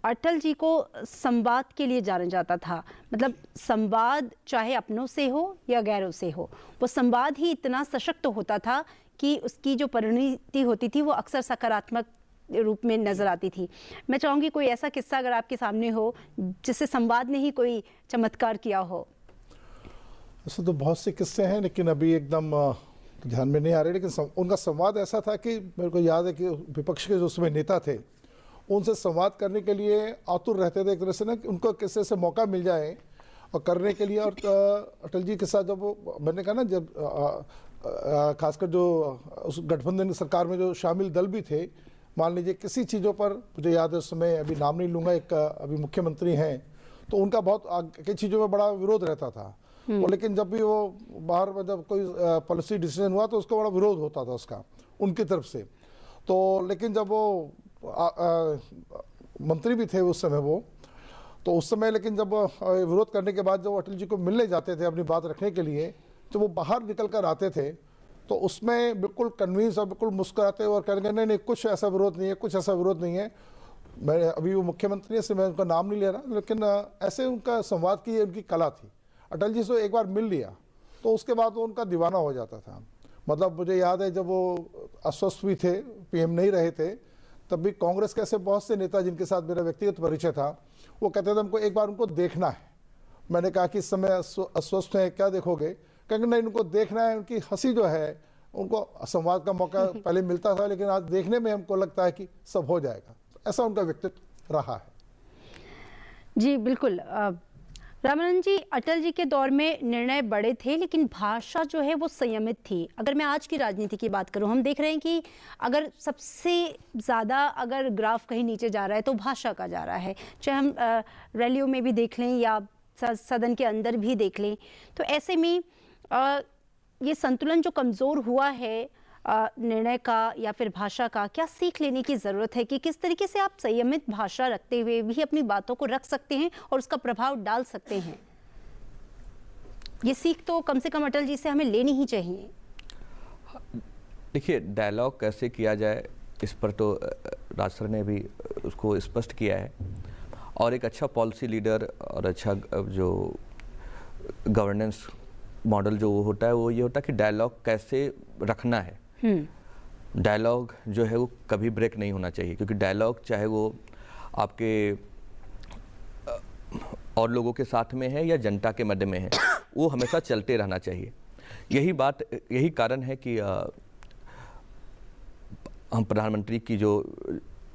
अटल जी को संवाद के लिए जाना जाता था, मतलब संवाद चाहे अपनों से हो या गैरों से हो, वो संवाद ही इतना सशक्त होता था कि उसकी जो परिणति होती थी वो अक्सर सकारात्मक रूप में नजर आती थी। मैं चाहूंगी कोई ऐसा किस्सा अगर आपके सामने हो जिससे संवाद ने ही कोई चमत्कार किया हो। ऐसे तो बहुत से किस्से हैं, लेकिन अभी एकदम ध्यान में नहीं आ रहे। लेकिन उनका संवाद ऐसा था कि मेरे को याद है कि विपक्ष के जो उसमें नेता थे उनसे संवाद करने के लिए आतुर रहते थे एक तरह से ना, कि उनको किसी से मौका मिल जाए और करने के लिए। और अटल जी के साथ जब मैंने कहा ना, जब खासकर जो उस गठबंधन सरकार में जो शामिल दल भी थे, मान लीजिए किसी चीज़ों पर, मुझे याद है उस समय, अभी नाम नहीं लूँगा, एक अभी मुख्यमंत्री हैं, तो उनका बहुत कई चीज़ों में बड़ा विरोध रहता था। और लेकिन जब भी वो बाहर जब कोई पॉलिसी डिसीजन हुआ तो उसका बड़ा विरोध होता था उसका उनकी तरफ से। तो लेकिन जब वो मंत्री भी थे उस समय वो, तो उस समय लेकिन जब विरोध करने के बाद जब अटल जी को मिलने जाते थे अपनी बात रखने के लिए, तो वो बाहर निकल कर आते थे, तो उसमें बिल्कुल कन्विंस और बिल्कुल मुस्कुराते और कहेंगे नहीं नहीं कुछ ऐसा विरोध नहीं है, कुछ ऐसा विरोध नहीं है। मैं अभी वो मुख्यमंत्री से मैं उनका नाम नहीं ले रहा, लेकिन ऐसे उनका संवाद की उनकी कला थी। अटल जी से एक बार मिल लिया तो उसके बाद वो उनका दीवाना हो जाता था। मतलब मुझे याद है जब वो अस्वस्थ भी थे, पीएम नहीं रहे थे, तब भी कांग्रेस के ऐसे बहुत से नेता जिनके साथ मेरा व्यक्तिगत परिचय था, वो कहते थे हमको एक बार उनको देखना है। मैंने कहा कि इस समय अस्वस्थ हैं, क्या देखोगे? कहेंगे नहीं, उनको देखना है, उनकी हंसी जो है, उनको संवाद का मौका पहले मिलता था, लेकिन आज देखने में हमको लगता है कि सब हो जाएगा। ऐसा उनका व्यक्तित्व रहा है। जी बिल्कुल। रामानंद जी, अटल जी के दौर में निर्णय बड़े थे लेकिन भाषा जो है वो संयमित थी। अगर मैं आज की राजनीति की बात करूं, हम देख रहे हैं कि अगर सबसे ज़्यादा अगर ग्राफ कहीं नीचे जा रहा है तो भाषा का जा रहा है, चाहे हम रैलियों में भी देख लें या सदन के अंदर भी देख लें। तो ऐसे में ये संतुलन जो कमज़ोर हुआ है निर्णय का या फिर भाषा का, क्या सीख लेने की ज़रूरत है कि किस तरीके से आप संयमित भाषा रखते हुए भी अपनी बातों को रख सकते हैं और उसका प्रभाव डाल सकते हैं? ये सीख तो कम से कम अटल जी से हमें लेनी ही चाहिए। देखिए, डायलॉग कैसे किया जाए इस पर तो राज सर ने भी उसको स्पष्ट किया है, और एक अच्छा पॉलिसी लीडर और अच्छा जो गवर्नेंस मॉडल जो होता है वो ये होता है कि डायलॉग कैसे रखना है। डायलॉग जो है वो कभी ब्रेक नहीं होना चाहिए, क्योंकि डायलॉग चाहे वो आपके और लोगों के साथ में है या जनता के मध्य में है, वो हमेशा चलते रहना चाहिए। यही कारण है कि हम प्रधानमंत्री की जो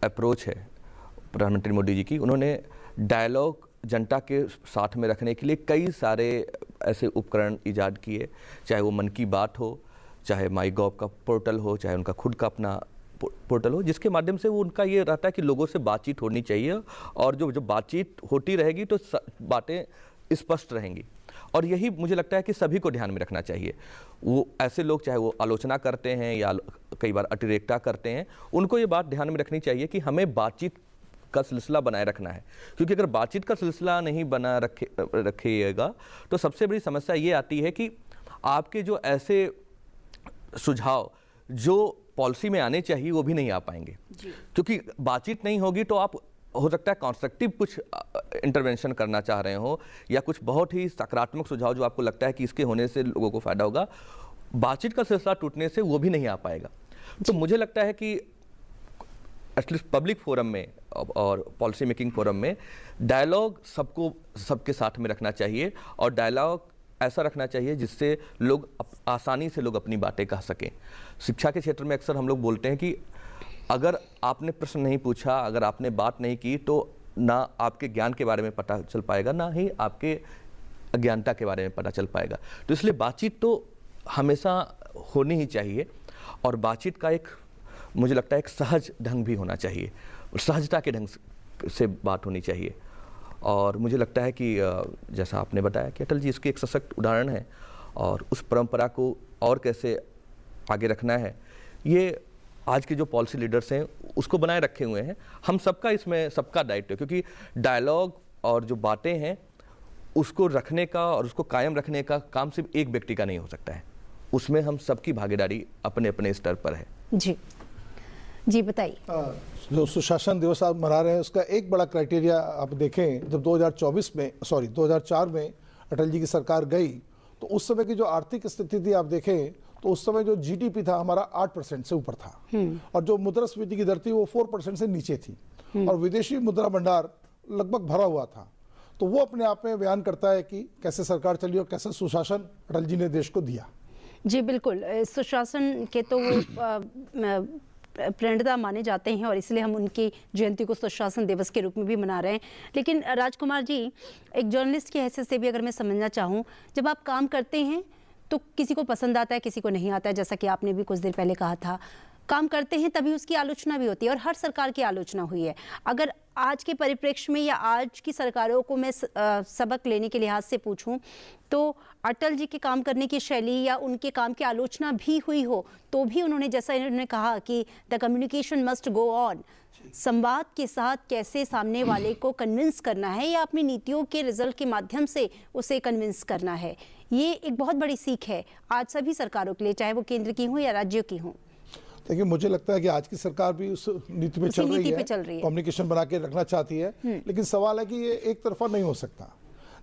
अप्रोच है, प्रधानमंत्री मोदी जी की, उन्होंने डायलॉग जनता के साथ में रखने के लिए कई सारे ऐसे उपकरण इजाद किए, चाहे वो मन की बात हो, चाहे माई गॉव का पोर्टल हो, चाहे उनका खुद का अपना पोर्टल हो, जिसके माध्यम से वो उनका ये रहता है कि लोगों से बातचीत होनी चाहिए, और जो बातचीत होती रहेगी तो बातें स्पष्ट रहेंगी। और यही मुझे लगता है कि सभी को ध्यान में रखना चाहिए। वो ऐसे लोग चाहे वो आलोचना करते हैं या कई बार अतिरेकता करते हैं, उनको ये बात ध्यान में रखनी चाहिए कि हमें बातचीत का सिलसिला बनाए रखना है, क्योंकि अगर बातचीत का सिलसिला नहीं बना रखिएगा तो सबसे बड़ी समस्या ये आती है कि आपके जो ऐसे सुझाव जो पॉलिसी में आने चाहिए वो भी नहीं आ पाएंगे, क्योंकि बातचीत नहीं होगी तो आप हो सकता है कॉन्स्ट्रक्टिव कुछ इंटरवेंशन करना चाह रहे हो या कुछ बहुत ही सकारात्मक सुझाव जो आपको लगता है कि इसके होने से लोगों को फायदा होगा, बातचीत का सिलसिला टूटने से वो भी नहीं आ पाएगा। तो मुझे लगता है कि एटलीस्ट पब्लिक फोरम में और पॉलिसी मेकिंग फोरम में डायलॉग सबके साथ में रखना चाहिए, और डायलॉग ऐसा रखना चाहिए जिससे लोग आसानी से लोग अपनी बातें कह सकें। शिक्षा के क्षेत्र में अक्सर हम लोग बोलते हैं कि अगर आपने प्रश्न नहीं पूछा, अगर आपने बात नहीं की, तो ना आपके ज्ञान के बारे में पता चल पाएगा, ना ही आपके अज्ञानता के बारे में पता चल पाएगा। तो इसलिए बातचीत तो हमेशा होनी ही चाहिए, और बातचीत का एक मुझे लगता है एक सहज ढंग भी होना चाहिए, सहजता के ढंग से बात होनी चाहिए। और मुझे लगता है कि जैसा आपने बताया कि अटल जी इसके एक सशक्त उदाहरण है, और उस परंपरा को और कैसे आगे रखना है, ये आज के जो पॉलिसी लीडर्स हैं उसको बनाए रखे हुए हैं। हम सबका इसमें सबका दायित्व है, क्योंकि डायलॉग और जो बातें हैं उसको रखने का और उसको कायम रखने का काम सिर्फ एक व्यक्ति का नहीं हो सकता है, उसमें हम सबकी भागीदारी अपने अपने स्तर पर है। जी बताइए। जो सुशासन दिवस आप मना रहे हैं उसका एक बड़ा क्राइटेरिया आप देखें, जब 2004 में अटल जी की सरकार गई तो उस समय की जो आर्थिक स्थिति थी आप देखें तो उस समय जो जीडीपी था हमारा 8% से ऊपर था, और जो मुद्रास्फीति की दर थी वो 4% से नीचे थी, और विदेशी मुद्रा भंडार लगभग भरा हुआ था। तो वो अपने आप में बयान करता है कि कैसे सरकार चली और कैसे सुशासन अटल जी ने देश को दिया। जी बिल्कुल, सुशासन के तो वो प्रेरणा माने जाते हैं और इसलिए हम उनकी जयंती को सुशासन दिवस के रूप में भी मना रहे हैं। लेकिन राजकुमार जी, एक जर्नलिस्ट की हैसियत से भी अगर मैं समझना चाहूँ, जब आप काम करते हैं तो किसी को पसंद आता है, किसी को नहीं आता है, जैसा कि आपने भी कुछ देर पहले कहा था, काम करते हैं तभी उसकी आलोचना भी होती है, और हर सरकार की आलोचना हुई है। अगर आज के परिप्रेक्ष्य में या आज की सरकारों को मैं सबक लेने के लिहाज से पूछूं तो अटल जी के काम करने की शैली या उनके काम की आलोचना भी हुई हो तो भी उन्होंने, जैसा इन्होंने कहा कि the communication must go on, संवाद के साथ कैसे सामने वाले को कन्विंस करना है या अपनी नीतियों के रिजल्ट के माध्यम से उसे कन्विंस करना है, ये एक बहुत बड़ी सीख है आज सभी सरकारों के लिए, चाहे वो केंद्र की हो या राज्यों की हो। देखिए, मुझे लगता है कि आज की सरकार भी उस नीति पे चल रही है, कम्युनिकेशन बना के रखना चाहती है, लेकिन सवाल है कि ये एक तरफा नहीं हो सकता।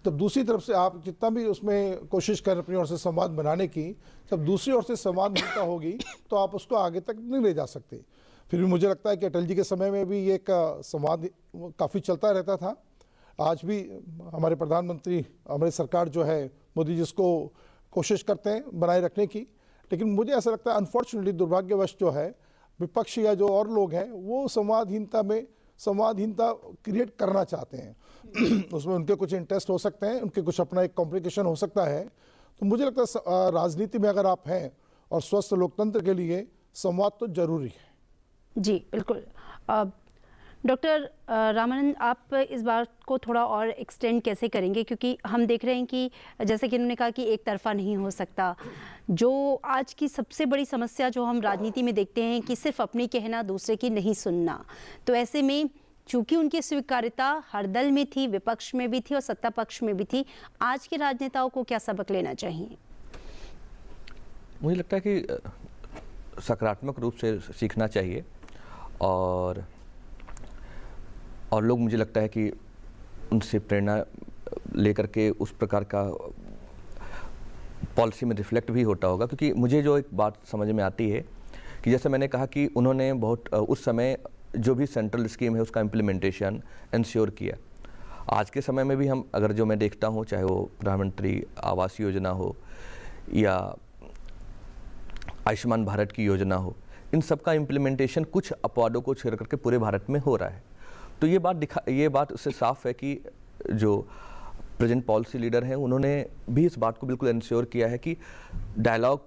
जब दूसरी तरफ से आप जितना भी उसमें कोशिश करें अपनी ओर से संवाद बनाने की, जब दूसरी ओर से संवाद मिलता होगी तो आप उसको आगे तक नहीं ले जा सकते। फिर भी मुझे लगता है कि अटल जी के समय में भी ये संवाद काफ़ी चलता रहता था। आज भी हमारे प्रधानमंत्री, हमारी सरकार जो है मोदी जी इसको कोशिश करते हैं बनाए रखने की, लेकिन मुझे ऐसा लगता है अनफॉर्चुनेटली, दुर्भाग्यवश जो है विपक्ष या जो और लोग हैं वो संवादहीनता में संवादहीनता क्रिएट करना चाहते हैं। उसमें उनके कुछ इंटरेस्ट हो सकते हैं, उनके कुछ अपना एक कॉम्प्लिकेशन हो सकता है। तो मुझे लगता है राजनीति में अगर आप हैं और स्वस्थ लोकतंत्र के लिए संवाद तो जरूरी है। जी बिल्कुल। डॉक्टर रामानंद, आप इस बात को थोड़ा और एक्सटेंड कैसे करेंगे, क्योंकि हम देख रहे हैं कि जैसे कि उन्होंने कहा कि एक तरफा नहीं हो सकता। जो आज की सबसे बड़ी समस्या जो हम राजनीति में देखते हैं कि सिर्फ अपनी कहना, दूसरे की नहीं सुनना। तो ऐसे में चूंकि उनकी स्वीकार्यता हर दल में थी, विपक्ष में भी थी और सत्ता पक्ष में भी थी, आज के राजनेताओं को क्या सबक लेना चाहिए? मुझे लगता है कि सकारात्मक रूप से सीखना चाहिए और लोग, मुझे लगता है कि उनसे प्रेरणा लेकर के उस प्रकार का पॉलिसी में रिफ्लेक्ट भी होता होगा। क्योंकि मुझे जो एक बात समझ में आती है कि जैसे मैंने कहा कि उन्होंने बहुत उस समय जो भी सेंट्रल स्कीम है उसका इम्प्लीमेंटेशन इंश्योर किया। आज के समय में भी हम अगर जो मैं देखता हूँ, चाहे वो प्रधानमंत्री आवास योजना हो या आयुष्मान भारत की योजना हो, इन सब का इम्प्लीमेंटेशन कुछ अपवादों को छोड़ करके पूरे भारत में हो रहा है। तो ये बात उससे साफ है कि जो प्रेजेंट पॉलिसी लीडर हैं उन्होंने भी इस बात को बिल्कुल इंश्योर किया है कि डायलॉग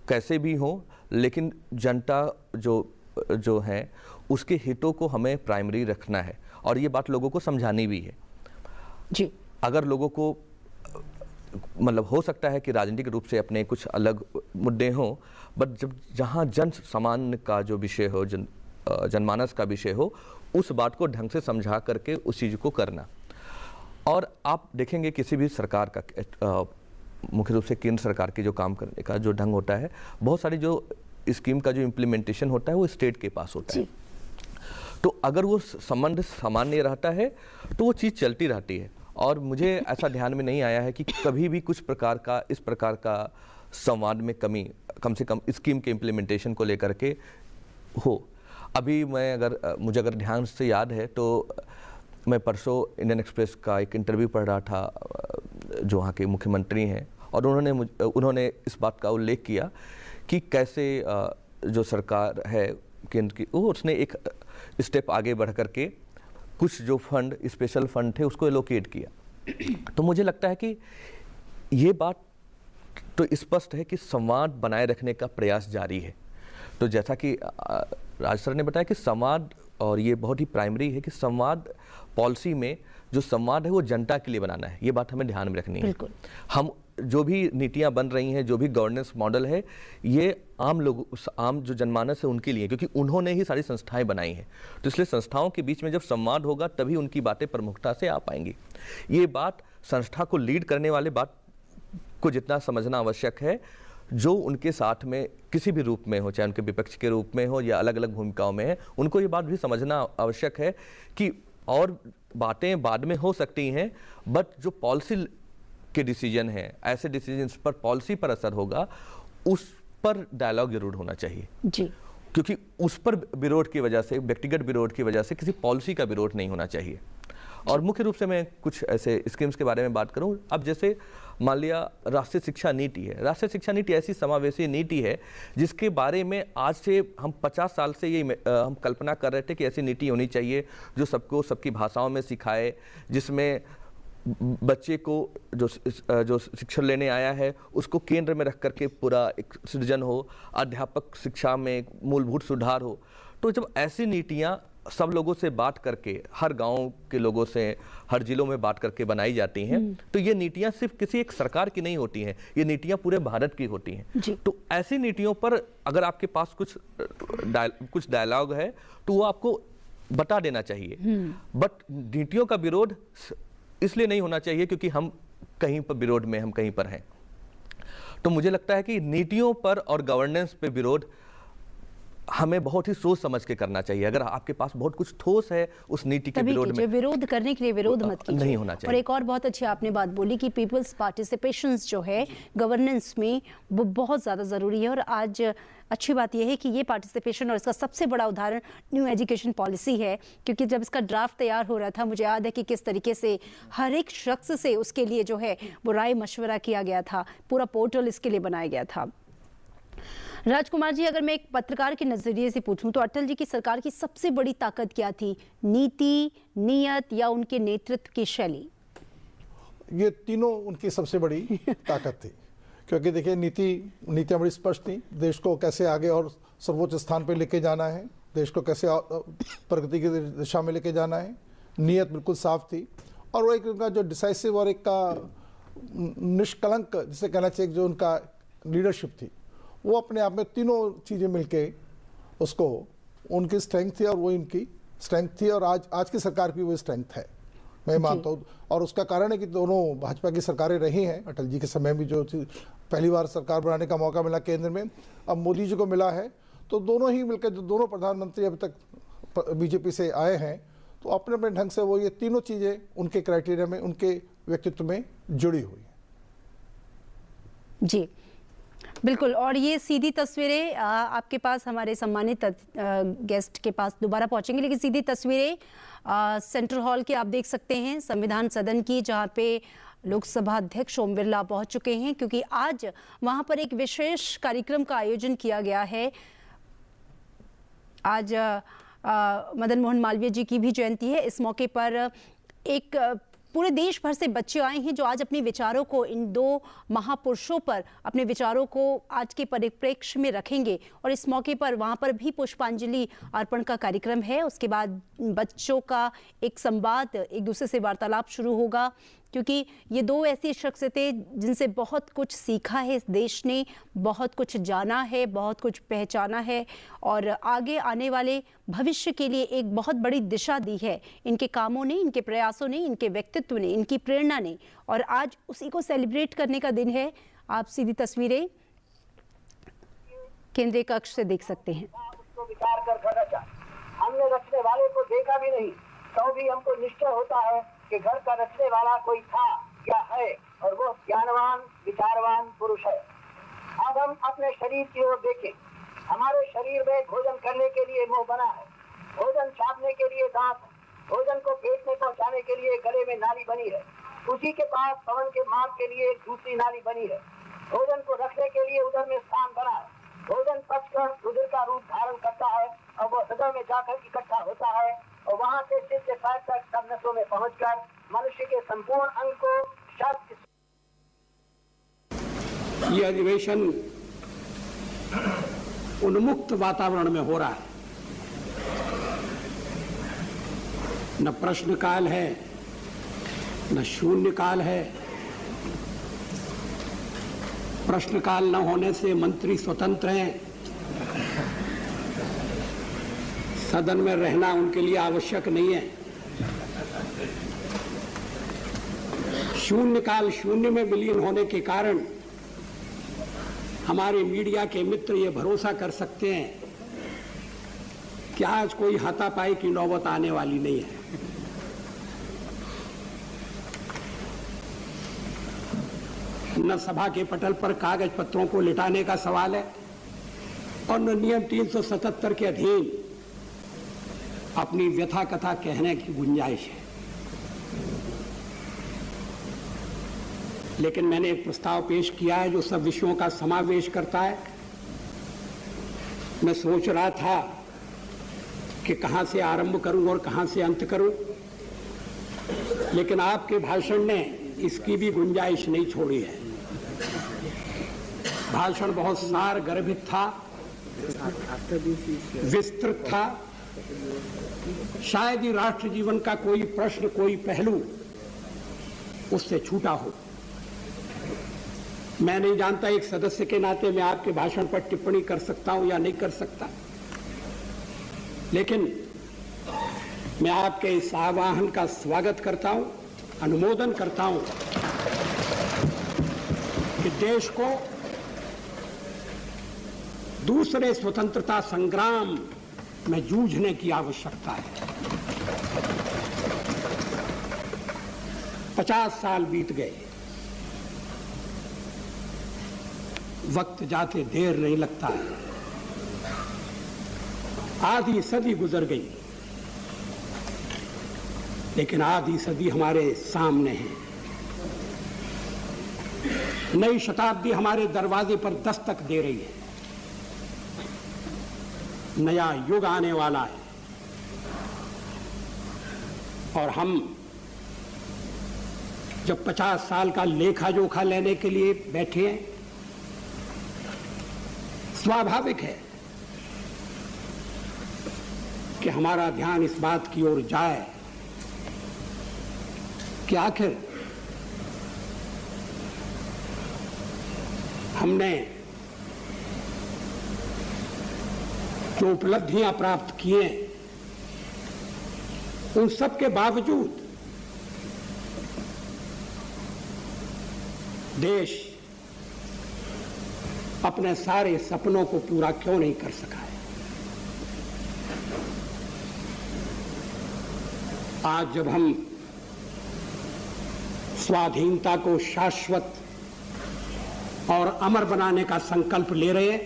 कैसे भी हो, लेकिन जनता जो है उसके हितों को हमें प्राइमरी रखना है और ये बात लोगों को समझानी भी है। जी, अगर लोगों को मतलब हो सकता है कि राजनीतिक रूप से अपने कुछ अलग मुद्दे हों, बट जब जहाँ जन सामान्य का जो विषय हो, जनमानस का विषय हो, उस बात को ढंग से समझा करके उस चीज़ को करना। और आप देखेंगे किसी भी सरकार का मुख्य रूप से केंद्र सरकार के जो काम करने का जो ढंग होता है, बहुत सारी जो स्कीम का जो इम्प्लीमेंटेशन होता है वो स्टेट के पास होता है। तो अगर वो संबंध सामान्य रहता है तो वो चीज़ चलती रहती है। और मुझे ऐसा ध्यान में नहीं आया है कि कभी भी कुछ प्रकार का इस प्रकार का संवाद में कमी कम से कम स्कीम के इम्प्लीमेंटेशन को लेकर के हो। अभी मुझे अगर ध्यान से याद है तो मैं परसों इंडियन एक्सप्रेस का एक इंटरव्यू पढ़ रहा था जो वहाँ के मुख्यमंत्री हैं, और उन्होंने इस बात का उल्लेख किया कि कैसे जो सरकार है केंद्र की, वो उसने एक स्टेप आगे बढ़ करके कुछ जो फंड, स्पेशल फंड थे, उसको एलोकेट किया। तो मुझे लगता है कि ये बात तो स्पष्ट है कि संवाद बनाए रखने का प्रयास जारी है। तो जैसा कि राज सर ने बताया कि संवाद, और ये बहुत ही प्राइमरी है कि संवाद पॉलिसी में जो संवाद है वो जनता के लिए बनाना है। ये बात हमें ध्यान में रखनी है। हम जो भी नीतियां बन रही हैं, जो भी गवर्नेंस मॉडल है, ये आम जो जनमानस है उनके लिए, क्योंकि उन्होंने ही सारी संस्थाएं बनाई हैं। तो इसलिए संस्थाओं के बीच में जब संवाद होगा तभी उनकी बातें प्रमुखता से आ पाएंगी। ये बात संस्था को लीड करने वाले बात को जितना समझना आवश्यक है, जो उनके साथ में किसी भी रूप में हो, चाहे उनके विपक्ष के रूप में हो या अलग अलग भूमिकाओं में है, उनको ये बात भी समझना आवश्यक है कि और बातें बाद में हो सकती हैं, बट जो पॉलिसी के डिसीजन हैं, ऐसे डिसीजंस पर पॉलिसी पर असर होगा, उस पर डायलॉग जरूर होना चाहिए जी। क्योंकि उस पर विरोध की वजह से, व्यक्तिगत विरोध की वजह से किसी पॉलिसी का विरोध नहीं होना चाहिए। और मुख्य रूप से मैं कुछ ऐसे स्कीम्स के बारे में बात करूं। अब जैसे मान लिया राष्ट्रीय शिक्षा नीति है। राष्ट्रीय शिक्षा नीति ऐसी समावेशी नीति है जिसके बारे में आज से हम 50 साल से ये हम कल्पना कर रहे थे कि ऐसी नीति होनी चाहिए जो सबको सबकी भाषाओं में सिखाए, जिसमें बच्चे को जो शिक्षा लेने आया है उसको केंद्र में रख करके पूरा एक सृजन हो, अध्यापक शिक्षा में मूलभूत सुधार हो। तो जब ऐसी नीतियाँ सब लोगों से बात करके, हर गांव के लोगों से, हर जिलों में बात करके बनाई जाती हैं, तो ये नीतियां सिर्फ किसी एक सरकार की नहीं होती हैं, ये नीतियां पूरे भारत की होती हैं। तो ऐसी नीतियों पर अगर आपके पास कुछ डायलॉग है तो वो आपको बता देना चाहिए। बट नीतियों का विरोध इसलिए नहीं होना चाहिए क्योंकि हम कहीं पर विरोध में, हम कहीं पर हैं। तो मुझे लगता है कि नीतियों पर और गवर्नेंस पे विरोध हमें बहुत ही सोच समझ के करना चाहिए। अगर आपके पास बहुत कुछ ठोस है उस नीति के विरोध में, विरोध करने के लिए विरोध मत कीजिए, नहीं होना चाहिए। और एक और बहुत अच्छी आपने बात बोली कि पीपल्स पार्टिसिपेशन जो है गवर्नेंस में, वो बहुत ज़्यादा ज़रूरी है। और आज अच्छी बात यह है कि ये पार्टिसिपेशन, और इसका सबसे बड़ा उदाहरण न्यू एजुकेशन पॉलिसी है, क्योंकि जब इसका ड्राफ्ट तैयार हो रहा था, मुझे याद है कि किस तरीके से हर एक शख्स से उसके लिए जो है वो राय मशवरा किया गया था, पूरा पोर्टल इसके लिए बनाया गया था। राजकुमार जी, अगर मैं एक पत्रकार के नजरिए से पूछूं तो अटल जी की सरकार की सबसे बड़ी ताकत क्या थी? नीति, नियत या उनके नेतृत्व की शैली? ये तीनों उनकी सबसे बड़ी ताकत थी, क्योंकि देखिए नीतियाँ बड़ी स्पष्ट थी। देश को कैसे आगे और सर्वोच्च स्थान पर लेके जाना है, देश को कैसे प्रगति की दिशा में लेके जाना है, नियत बिल्कुल साफ थी। और वो एक उनका जो डिसाइसिव और एक का निष्कलंक जिसे कहना चाहिए, जो उनका लीडरशिप थी, वो अपने आप में तीनों चीज़ें मिलके उसको उनकी स्ट्रेंथ थी, और वो इनकी स्ट्रेंथ थी। और आज की सरकार की वो स्ट्रेंथ है, मैं मानता हूँ। और उसका कारण है कि दोनों भाजपा की सरकारें रही हैं। अटल जी के समय भी जो पहली बार सरकार बनाने का मौका मिला केंद्र में, अब मोदी जी को मिला है, तो दोनों ही मिलकर जो दोनों प्रधानमंत्री अभी तक बीजेपी से आए हैं, तो अपने अपने ढंग से वो ये तीनों चीज़ें उनके क्राइटेरिया में, उनके व्यक्तित्व में जुड़ी हुई हैं। जी बिल्कुल। और ये सीधी तस्वीरें आपके पास, हमारे सम्मानित गेस्ट के पास दोबारा पहुंचेंगे, लेकिन सीधी तस्वीरें सेंट्रल हॉल की आप देख सकते हैं, संविधान सदन की, जहां पे लोकसभा अध्यक्ष ओम बिरला पहुंच चुके हैं, क्योंकि आज वहां पर एक विशेष कार्यक्रम का आयोजन किया गया है। आज मदन मोहन मालवीय जी की भी जयंती है। इस मौके पर एक पूरे देश भर से बच्चे आए हैं जो आज अपने विचारों को, इन दो महापुरुषों पर अपने विचारों को आज के परिप्रेक्ष्य में रखेंगे। और इस मौके पर वहाँ पर भी पुष्पांजलि अर्पण का कार्यक्रम है। उसके बाद बच्चों का एक संवाद, एक दूसरे से वार्तालाप शुरू होगा, क्योंकि ये दो ऐसी शख्सियतें जिनसे बहुत कुछ सीखा है इस देश ने, बहुत कुछ जाना है, बहुत कुछ पहचाना है, और आगे आने वाले भविष्य के लिए एक बहुत बड़ी दिशा दी है इनके कामों ने, इनके प्रयासों ने, इनके व्यक्तित्व ने, इनकी प्रेरणा ने। और आज उसी को सेलिब्रेट करने का दिन है। आप सीधी तस्वीरें केंद्रीय कक्ष से देख सकते हैं। उसको विचार कर रचा, हमने रचने वाले को देखा भी नहीं, तो भी हमको निश्चय होता है कि घर का रचने वाला कोई था या है, और वो ज्ञानवान विचारवान पुरुष है। अब हम अपने शरीर की ओर देखें। हमारे शरीर में भोजन करने के लिए मुंह बना है, भोजन चाटने के लिए दांत है, भोजन को पेट में पहुंचाने के लिए गले में नाली बनी है, उसी के पास पवन के मार्ग के लिए एक दूसरी नाली बनी है। भोजन को रखने के लिए उधर में स्थान बना है। भोजन पचकर रुधिर का रूप धारण करता है और वो हृदय में जाकर इकट्ठा होता है, और वहां से सिर से पैर तक सब नसों में पहुंचकर मनुष्य के संपूर्ण अंग को शक्ति। ये अधिवेशन उन्मुक्त वातावरण में हो रहा है। न प्रश्नकाल है, न शून्यकाल है। प्रश्नकाल न होने से मंत्री स्वतंत्र हैं, सदन में रहना उनके लिए आवश्यक नहीं है। शून्यकाल, शून्य में विलीन होने के कारण हमारे मीडिया के मित्र ये भरोसा कर सकते हैं कि आज कोई हाथापाई की नौबत आने वाली नहीं है। न सभा के पटल पर कागज पत्रों को लिटाने का सवाल है, और न नियम 377 के अधीन अपनी व्यथा कथा कहने की गुंजाइश है। लेकिन मैंने एक प्रस्ताव पेश किया है जो सब विषयों का समावेश करता है। मैं सोच रहा था कि कहां से आरंभ करूं और कहां से अंत करूं, लेकिन आपके भाषण ने इसकी भी गुंजाइश नहीं छोड़ी है। भाषण बहुत सार गर्भित था, विस्तृत था। शायद ही राष्ट्र जीवन का कोई प्रश्न, कोई पहलू उससे छूटा हो। मैं नहीं जानता एक सदस्य के नाते मैं आपके भाषण पर टिप्पणी कर सकता हूं या नहीं कर सकता, लेकिन मैं आपके इस आह्वान का स्वागत करता हूं, अनुमोदन करता हूं कि देश को दूसरे स्वतंत्रता संग्राम में जूझने की आवश्यकता है। 50 साल बीत गए, वक्त जाते देर नहीं लगता है। आधी सदी गुजर गई, लेकिन आधी सदी हमारे सामने है। नई शताब्दी हमारे दरवाजे पर दस्तक दे रही है। नया युग आने वाला है और हम जब 50 साल का लेखा जोखा लेने के लिए बैठे हैं, स्वाभाविक है कि हमारा ध्यान इस बात की ओर जाए कि आखिर हमने जो उपलब्धियां प्राप्त किए उन सब के बावजूद देश अपने सारे सपनों को पूरा क्यों नहीं कर सका है। आज जब हम स्वाधीनता को शाश्वत और अमर बनाने का संकल्प ले रहे हैं,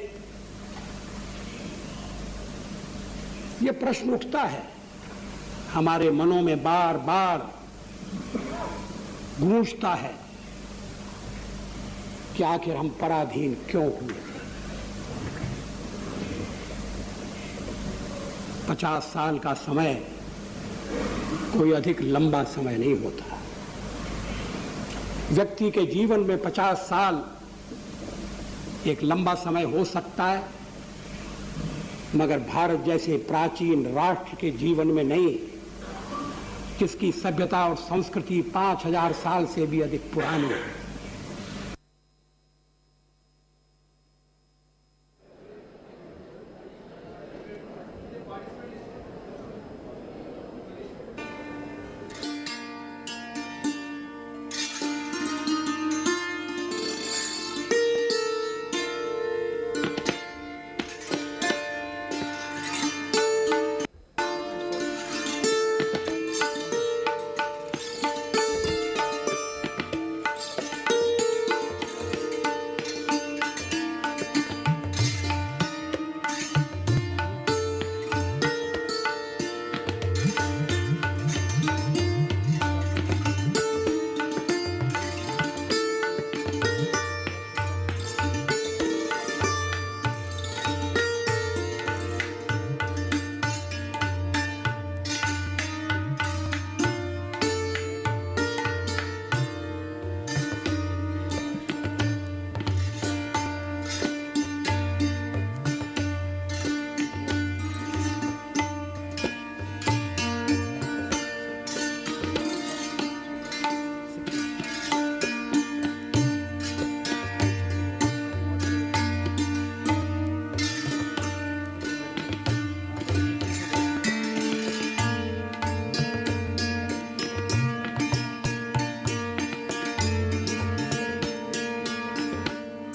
ये प्रश्न उठता है हमारे मनों में, बार बार गूंजता है कि आखिर हम पराधीन क्यों हुए। 50 साल का समय कोई अधिक लंबा समय नहीं होता। व्यक्ति के जीवन में 50 साल एक लंबा समय हो सकता है, मगर भारत जैसे प्राचीन राष्ट्र के जीवन में नहीं, जिसकी सभ्यता और संस्कृति 5000 साल से भी अधिक पुरानी है।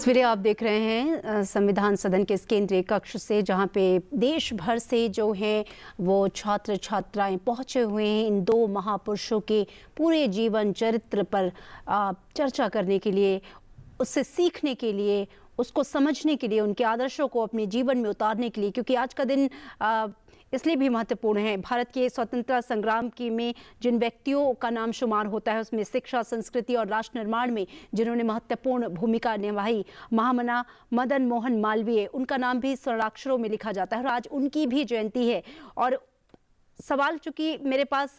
तस्वीरें आप देख रहे हैं संविधान सदन के इस केंद्रीय कक्ष से, जहां पे देश भर से जो हैं वो छात्र छात्राएं पहुंचे हुए हैं इन दो महापुरुषों के पूरे जीवन चरित्र पर चर्चा करने के लिए, उससे सीखने के लिए, उसको समझने के लिए, उनके आदर्शों को अपने जीवन में उतारने के लिए। क्योंकि आज का दिन इसलिए भी महत्वपूर्ण है, भारत के स्वतंत्रता संग्राम की में जिन व्यक्तियों का नाम शुमार होता है उसमें शिक्षा, संस्कृति और राष्ट्र निर्माण में जिन्होंने महत्वपूर्ण भूमिका निभाई, महामना मदन मोहन मालवीय, उनका नाम भी स्वर्णाक्षरों में लिखा जाता है और आज उनकी भी जयंती है। और सवाल चूंकि मेरे पास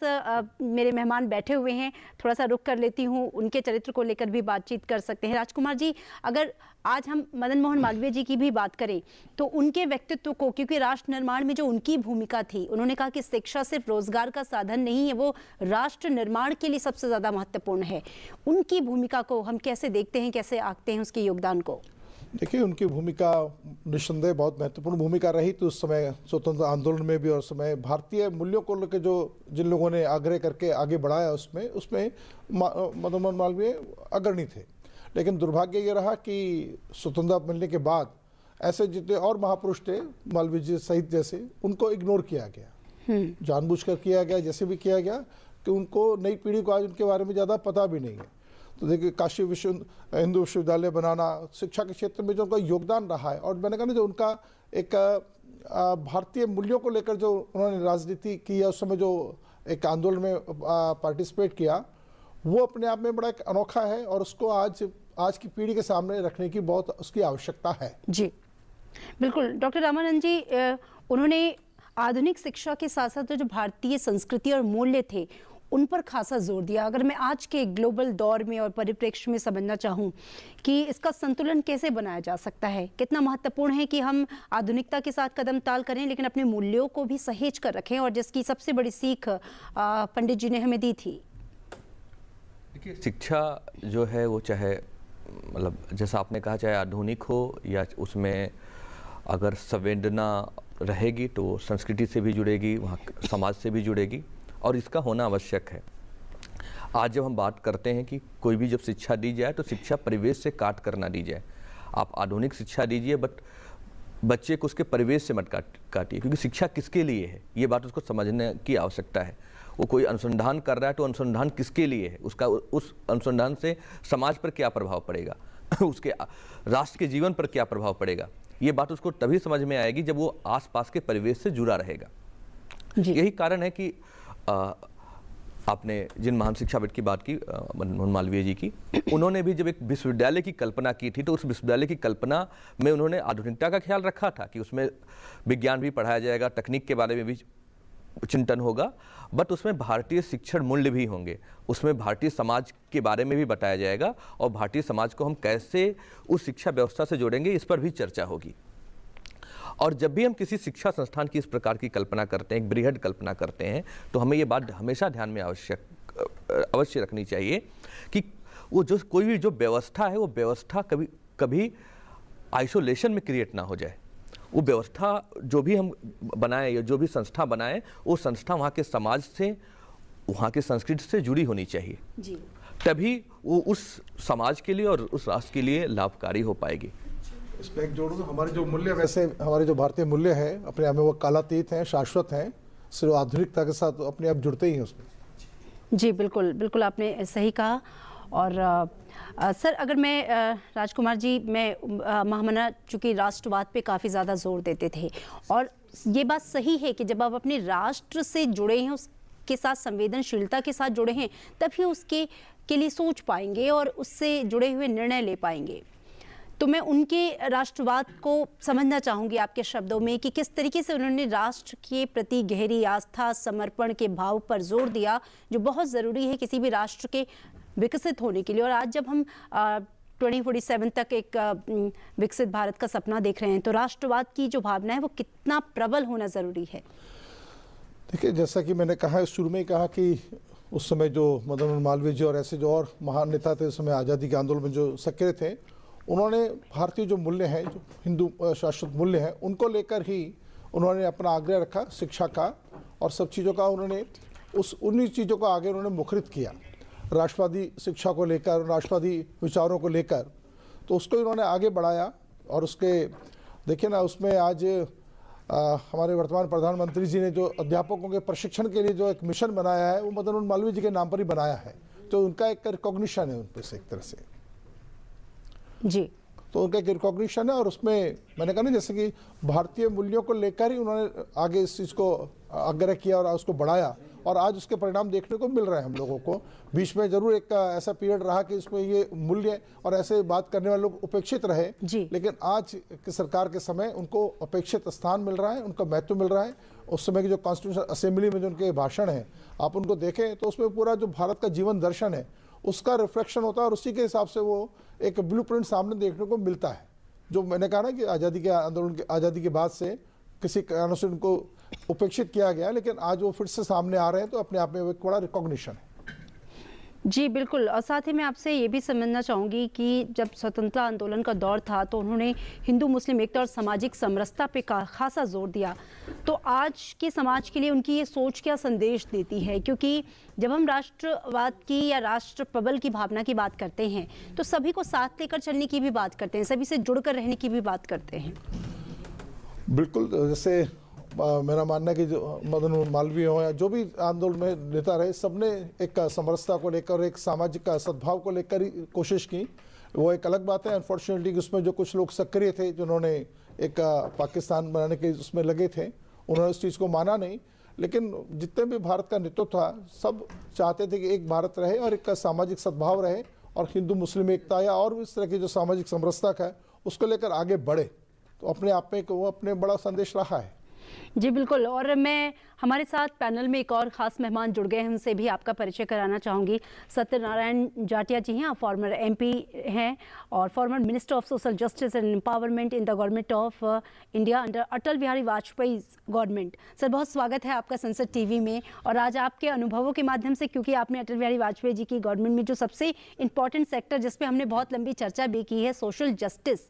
मेरे मेहमान बैठे हुए हैं, थोड़ा सा रुक कर लेती हूं, उनके चरित्र को लेकर भी बातचीत कर सकते हैं। राजकुमार जी, अगर आज हम मदन मोहन मालवीय जी की भी बात करें तो उनके व्यक्तित्व को, क्योंकि राष्ट्र निर्माण में जो उनकी भूमिका थी, उन्होंने कहा कि शिक्षा सिर्फ रोजगार का साधन नहीं है, वो राष्ट्र निर्माण के लिए सबसे ज़्यादा महत्वपूर्ण है। उनकी भूमिका को हम कैसे देखते हैं, कैसे आंकते हैं उसके योगदान को? देखिए, उनकी भूमिका निस्संदेह बहुत महत्वपूर्ण भूमिका रही। तो उस समय स्वतंत्र आंदोलन में भी और समय भारतीय मूल्यों को लेकर जो जिन लोगों ने आग्रह करके आगे बढ़ाया उसमें मदन मोहन मालवीय अग्रणी थे। लेकिन दुर्भाग्य ये रहा कि स्वतंत्रता मिलने के बाद ऐसे जितने और महापुरुष थे, मालवीय जी सहित जैसे, उनको इग्नोर किया गया, जानबूझकर किया गया, जैसे भी किया गया कि उनको नई पीढ़ी को आज उनके बारे में ज़्यादा पता भी नहीं है। तो देखिए, काशी हिंदू विश्वविद्यालय बनाना, शिक्षा के क्षेत्र में जो उनका योगदान रहा है, और मैंने कहा ना, जो उनका एक भारतीय मूल्यों को लेकर जो उन्होंने राजनीति की है, उस समय जो एक आंदोलन में पार्टिसिपेट किया, वो अपने आप में बड़ा एक अनोखा है और उसको आज की पीढ़ी के सामने रखने की बहुत उसकी आवश्यकता है। जी बिल्कुल। डॉक्टर रामानंद जी, उन्होंने आधुनिक शिक्षा के साथ साथ जो भारतीय संस्कृति और मूल्य थे उन पर खासा जोर दिया। अगर मैं आज के ग्लोबल दौर में और परिप्रेक्ष्य में समझना चाहूँ कि इसका संतुलन कैसे बनाया जा सकता है, कितना महत्वपूर्ण है कि हम आधुनिकता के साथ कदम ताल करें लेकिन अपने मूल्यों को भी सहेज कर रखें, और जिसकी सबसे बड़ी सीख पंडित जी ने हमें दी थी। देखिए, शिक्षा जो है वो चाहे मतलब जैसा आपने कहा, चाहे आधुनिक हो या उसमें अगर संवेदना रहेगी तो संस्कृति से भी जुड़ेगी, वहाँ समाज से भी जुड़ेगी, और इसका होना आवश्यक है। आज जब हम बात करते हैं कि कोई भी जब शिक्षा दी जाए तो शिक्षा परिवेश से काट कर ना दी जाए। आप आधुनिक शिक्षा दीजिए बट बच्चे को उसके परिवेश से मत काटिए, क्योंकि शिक्षा किसके लिए है ये बात उसको समझने की आवश्यकता है। वो कोई अनुसंधान कर रहा है तो अनुसंधान किसके लिए है, उसका उस अनुसंधान से समाज पर क्या प्रभाव पड़ेगा उसके राष्ट्र के जीवन पर क्या प्रभाव पड़ेगा, ये बात उसको तभी समझ में आएगी जब वो आसपास के परिवेश से जुड़ा रहेगा। यही कारण है कि आपने जिन महान शिक्षाविद की बात की, मनमोहन मालवीय जी की, उन्होंने भी जब एक विश्वविद्यालय की कल्पना की थी तो उस विश्वविद्यालय की कल्पना में उन्होंने आधुनिकता का ख्याल रखा था कि उसमें विज्ञान भी पढ़ाया जाएगा, तकनीक के बारे में भी चिंतन होगा, बट उसमें भारतीय शिक्षण मूल्य भी होंगे, उसमें भारतीय समाज के बारे में भी बताया जाएगा, और भारतीय समाज को हम कैसे उस शिक्षा व्यवस्था से जोड़ेंगे इस पर भी चर्चा होगी। और जब भी हम किसी शिक्षा संस्थान की इस प्रकार की कल्पना करते हैं, एक बृहद कल्पना करते हैं, तो हमें ये बात हमेशा ध्यान में अवश्य रखनी चाहिए कि वो जो कोई भी जो व्यवस्था है वो व्यवस्था कभी आइसोलेशन में क्रिएट ना हो जाए। वो व्यवस्था जो भी हम बनाए या जो भी संस्था बनाए, वो संस्था वहाँ के समाज से, वहाँ के संस्कृति से जुड़ी होनी चाहिए जी। तभी वो उस समाज के लिए और उस राष्ट्र के लिए लाभकारी हो पाएगी। इस पर एक जोड़ दूं, हमारे जो मूल्य, वैसे हमारे जो भारतीय मूल्य हैं अपने आप में वो कालातीत हैं, शाश्वत हैं, सिर्फ आधुनिकता के साथ अपने आप जुड़ते ही हैं उसमें। जी बिल्कुल बिल्कुल, आपने सही कहा। और सर, अगर मैं राजकुमार जी, मैं महामना चूँकि राष्ट्रवाद पे काफ़ी ज़्यादा जोर देते थे, और ये बात सही है कि जब आप अपने राष्ट्र से जुड़े हैं, उसके साथ संवेदनशीलता के साथ जुड़े हैं, तभी उसके लिए सोच पाएंगे और उससे जुड़े हुए निर्णय ले पाएंगे। तो मैं उनके राष्ट्रवाद को समझना चाहूँगी आपके शब्दों में कि किस तरीके से उन्होंने राष्ट्र के प्रति गहरी आस्था, समर्पण के भाव पर जोर दिया, जो बहुत ज़रूरी है किसी भी राष्ट्र के विकसित होने के लिए। और आज जब हम 2047 तक एक विकसित भारत का सपना देख रहे हैं, तो राष्ट्रवाद की जो भावना है वो कितना प्रबल होना ज़रूरी है। देखिए, जैसा कि मैंने कहा, शुरू में ही कहा कि उस समय जो मदन मोहन मालवीय जी और ऐसे जो और महान नेता थे उस समय आज़ादी के आंदोलन में जो सक्रिय थे, उन्होंने भारतीय जो मूल्य हैं, जो हिंदू शाश्वत मूल्य हैं, उनको लेकर ही उन्होंने अपना आग्रह रखा शिक्षा का और सब चीज़ों का। उन्होंने उन्हीं चीज़ों को आगे उन्होंने मुखरित किया, राष्ट्रवादी शिक्षा को लेकर, राष्ट्रवादी विचारों को लेकर, तो उसको उन्होंने आगे बढ़ाया। और उसके देखिए ना, उसमें आज हमारे वर्तमान प्रधानमंत्री जी ने जो अध्यापकों के प्रशिक्षण के लिए जो एक मिशन बनाया है, वो मदन मोहन मालवीय जी के नाम पर ही बनाया है, तो उनका एक रिकॉग्निशन है उन पर से एक तरह से जी। तो उनका एक रिकॉग्निशन है। और उसमें मैंने कहा ना, जैसे कि भारतीय मूल्यों को लेकर ही उन्होंने आगे इस चीज़ को आग्रह किया और उसको बढ़ाया, और आज उसके परिणाम देखने को मिल रहे हैं हम लोगों को। बीच में जरूर एक ऐसा पीरियड रहा कि इसमें ये मूल्य और ऐसे बात करने वाले लोग उपेक्षित रहे, लेकिन आज की सरकार के समय उनको अपेक्षित स्थान मिल रहा है, उनका महत्व मिल रहा है। उस समय की जो कॉन्स्टिट्यूशन असेंबली में जो उनके भाषण हैं, आप उनको देखें तो उसमें पूरा जो भारत का जीवन दर्शन है उसका रिफ्लेक्शन होता है, और उसी के हिसाब से वो एक ब्लूप्रिंट सामने देखने को मिलता है। जो मैंने कहा ना कि आज़ादी के आंदोलन के आज़ादी के बाद से किसी कारणों से उनको उपेक्षित किया गया, लेकिन आज वो फिर से सामने आ रहे हैं, तो अपने आप में एक बड़ा रिकॉग्निशन है। जी बिल्कुल। और साथ ही मैं आपसे ये भी समझना चाहूँगी कि जब स्वतंत्रता आंदोलन का दौर था तो उन्होंने हिंदू मुस्लिम एकता और सामाजिक समरसता पे खासा जोर दिया, तो आज के समाज के लिए उनकी ये सोच क्या संदेश देती है? क्योंकि जब हम राष्ट्रवाद की या राष्ट्र प्रबल की भावना की बात करते हैं तो सभी को साथ लेकर चलने की भी बात करते हैं, सभी से जुड़कर रहने की भी बात करते हैं। बिल्कुल, जैसे मेरा मानना है कि जो मदन मोहन मालवीय हो या जो भी आंदोलन में नेता रहे, सबने एक समरसता को लेकर, एक सामाजिक सद्भाव को लेकर ही कोशिश की। वो एक अलग बात है अनफॉर्चुनेटली, उसमें जो कुछ लोग सक्रिय थे जिन्होंने एक पाकिस्तान बनाने के उसमें लगे थे, उन्होंने उस चीज़ को माना नहीं। लेकिन जितने भी भारत का नेतृत्व था, सब चाहते थे कि एक भारत रहे और एक सामाजिक सद्भाव रहे, और हिंदू मुस्लिम एकता या और इस तरह की जो सामाजिक समरसता का है उसको लेकर आगे बढ़े। तो अपने आप में वो अपने बड़ा संदेश रहा है। जी बिल्कुल, और मैं हमारे साथ पैनल में एक और ख़ास मेहमान जुड़ गए हैं, उनसे भी आपका परिचय कराना चाहूँगी। सत्यनारायण जाटिया जी हैं, आप फॉर्मर MP हैं और former minister of social justice and empowerment in the government of India under Atal Bihari Vajpayee government. Sir, बहुत स्वागत है आपका संसद TV में। और आज आपके अनुभवों के माध्यम से, क्योंकि आपने अटल बिहारी वाजपेयी जी की गवर्नमेंट में जो सबसे इम्पॉर्टेंट सेक्टर जिस पर हमने बहुत लंबी चर्चा भी की है, सोशल जस्टिस,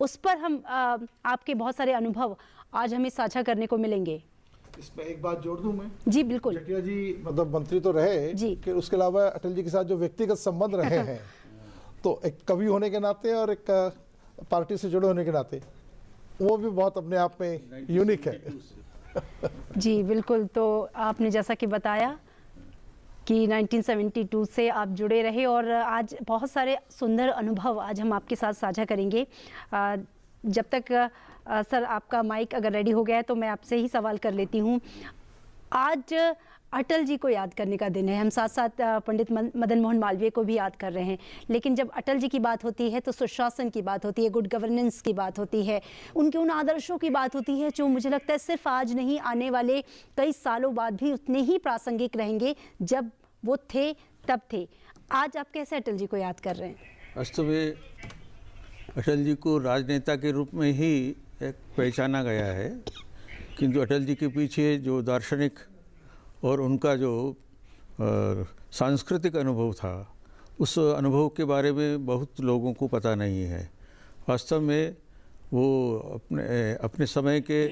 उस पर हम आपके बहुत सारे अनुभव आज हमें साझा करने को मिलेंगे। इसमें एक बात जोड़ दूं मैं। जी बिल्कुल। जटिया जी मतलब मंत्री तो रहे जी, कि उसके अलावा अटल जी के साथ जो व्यक्तिगत संबंध रहे हैं तो एक कवि होने के नाते और एक पार्टी से जुड़े होने के नाते वो भी बहुत अपने आप में यूनिक है। जी बिल्कुल। तो आपने जैसा कि बताया कि 1972 से आप जुड़े रहे और आज बहुत सारे सुंदर अनुभव आज हम आपके साथ साझा करेंगे। जब तक सर आपका माइक अगर रेडी हो गया है तो मैं आपसे ही सवाल कर लेती हूँ। आज अटल जी को याद करने का दिन है, हम साथ साथ पंडित मदन मोहन मालवीय को भी याद कर रहे हैं, लेकिन जब अटल जी की बात होती है तो सुशासन की बात होती है, गुड गवर्नेंस की बात होती है, उनके उन आदर्शों की बात होती है जो मुझे लगता है सिर्फ आज नहीं, आने वाले कई सालों बाद भी उतने ही प्रासंगिक रहेंगे जब वो थे तब थे। आज आप कैसे अटल जी को याद कर रहे हैं? वास्तव में अटल जी को राजनेता के रूप में ही एक पहचाना गया है, किंतु अटल जी के पीछे जो दार्शनिक और उनका जो सांस्कृतिक अनुभव था, उस अनुभव के बारे में बहुत लोगों को पता नहीं है। वास्तव में वो अपने समय के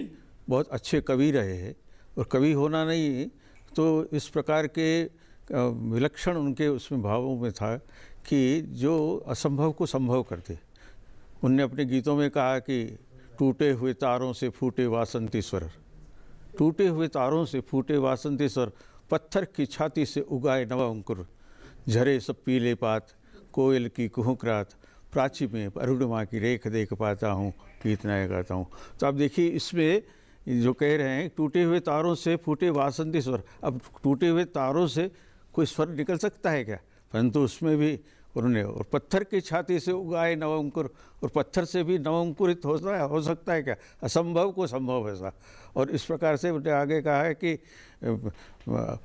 बहुत अच्छे कवि रहे हैं, और कवि होना नहीं तो इस प्रकार के विलक्षण उनके उसमें भावों में था कि जो असंभव को संभव करते। उनने अपने गीतों में कहा कि टूटे हुए तारों से फूटे वासंती स्वर, टूटे हुए तारों से फूटे वासंती स्वर, पत्थर की छाती से उगाए नवा अंकुर, झरे सब पीले पात, कोयल की कुहुक रात, प्राची में अरुणिमा की रेख देख पाता हूँ, गीत नया गाता हूँ। तो आप देखिए इसमें जो कह रहे हैं टूटे हुए तारों से फूटे वासंती स्वर, अब टूटे हुए तारों से कोई स्वर निकल सकता है क्या? परंतु उसमें भी उन्होंने, और पत्थर की छाती से उगाए नवंकुर, और पत्थर से भी नवंकुरित हो सकता है क्या? असंभव को संभव ऐसा। और इस प्रकार से उन्होंने आगे कहा है कि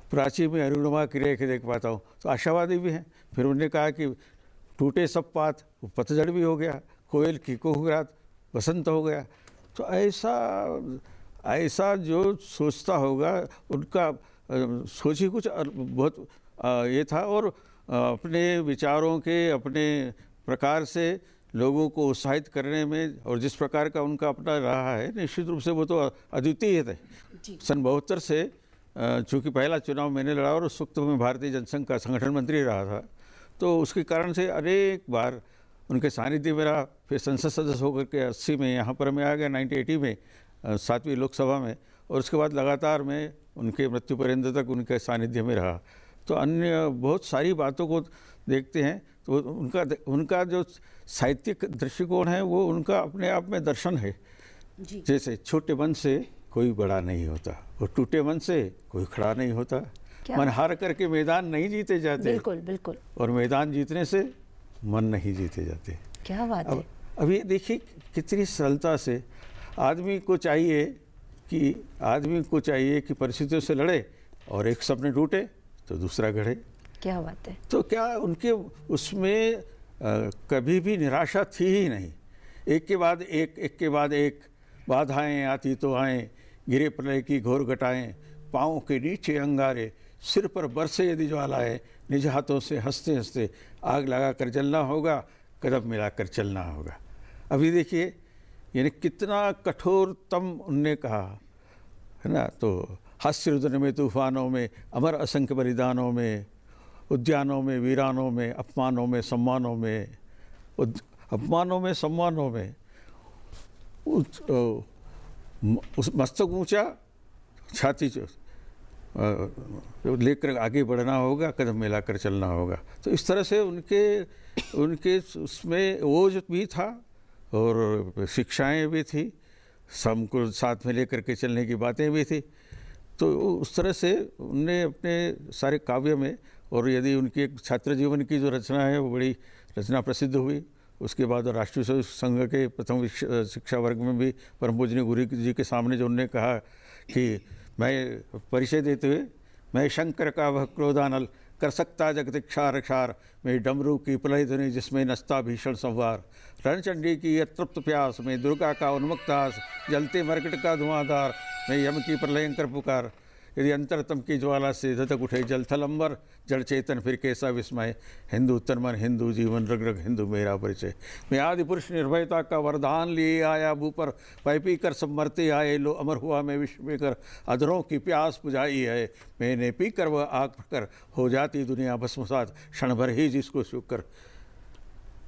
प्राची में अरुणिमा की रेख देख पाता हूँ, तो आशावादी भी हैं। फिर उन्होंने कहा कि टूटे सब पात, पतझड़ भी हो गया, कोयल की कुहुक रात, बसंत हो गया। तो ऐसा जो सोचता होगा उनका सोच ही कुछ बहुत ये था, और अपने विचारों के अपने प्रकार से लोगों को उत्साहित करने में, और जिस प्रकार का उनका अपना रहा है, निश्चित रूप से वो तो अद्वितीय थे। सन 72 से चूँकि पहला चुनाव मैंने लड़ा और उस वक्त मैं भारतीय जनसंघ का संगठन मंत्री रहा था, तो उसके कारण से अनेक बार उनके सानिध्य में रहा। फिर संसद सदस्य होकर के 80 में यहाँ पर मैं आ गया, 1980 में 7वीं लोकसभा में, और उसके बाद लगातार मैं उनके मृत्यु पर्यंत तक उनके सानिध्य में रहा। तो अन्य बहुत सारी बातों को देखते हैं तो उनका जो साहित्यिक दृष्टिकोण है वो उनका अपने आप में दर्शन है। जैसे छोटे मन से कोई बड़ा नहीं होता, और टूटे मन से कोई खड़ा नहीं होता, मन हार करके मैदान नहीं जीते जाते। बिल्कुल बिल्कुल। और मैदान जीतने से मन नहीं जीते जाते। क्या बात है। अब ये देखिए कितनी सरलता से आदमी को चाहिए कि परिस्थितियों से लड़े, और एक सपने टूटे तो दूसरा गढ़े। क्या बात है। तो क्या उनके उसमें कभी भी निराशा थी ही नहीं। एक के बाद एक बाधाएं आती तो आएँ, गिरे प्रलय की घोर घटाएं, पाँव के नीचे अंगारे, सिर पर बरसे यदि ज्वालाएं, निज हाथों से हंसते हंसते आग लगा कर जलना होगा, कदम मिलाकर चलना होगा। अभी देखिए यानी कितना कठोरतम उनने कहा है ना। तो हास्य रुद्र में, तूफानों में, अमर असंख्य बलिदानों में, उद्यानों में, वीरानों में, अपमानों में, सम्मानों में, उस मस्तक ऊंचा, छाती लेकर आगे बढ़ना होगा, कदम मिलाकर चलना होगा। तो इस तरह से उनके उसमें ओज भी था और शिक्षाएं भी थी, सबको साथ में लेकर के चलने की बातें भी थी। तो उस तरह से उनने अपने सारे काव्य में, और यदि उनकी छात्र जीवन की जो रचना है वो बड़ी रचना प्रसिद्ध हुई, उसके बाद राष्ट्रीय स्वयं संघ के प्रथम शिक्षा वर्ग में भी परम पूजनीय गुरु जी के सामने जो उन्होंने कहा कि मैं परिचय देते हुए, मैं शंकर का वह क्रोधानल कर सकता जगत क्षार क्षार, मैं डमरू की प्रलय ध्वनि जिसमें नस्ता भीषण संवार, रणचंडी की अतृप्त प्यास, मैं दुर्गा का उन्मुक्तास, जलते मरकट का धुआंधार, मैं यम की प्रलयंकर पुकार, यदि अंतरतम की ज्वाला से धधक उठे जल थल अंबर, जड़ चेतन फिर कैसा विस्मय, हिंदू तन मन हिंदू जीवन रग रग हिंदू मेरा परिचय, मैं आदि पुरुष निर्भयता का वरदान लिए आया भू पर, पै पी कर सब मरते आए लो अमर हुआ मैं विश्व में कर, अधरों की प्यास बुझाई है मैंने पी कर वह आग कर, हो जाती दुनिया भस्मसात क्षण भर ही जिसको शुक्र।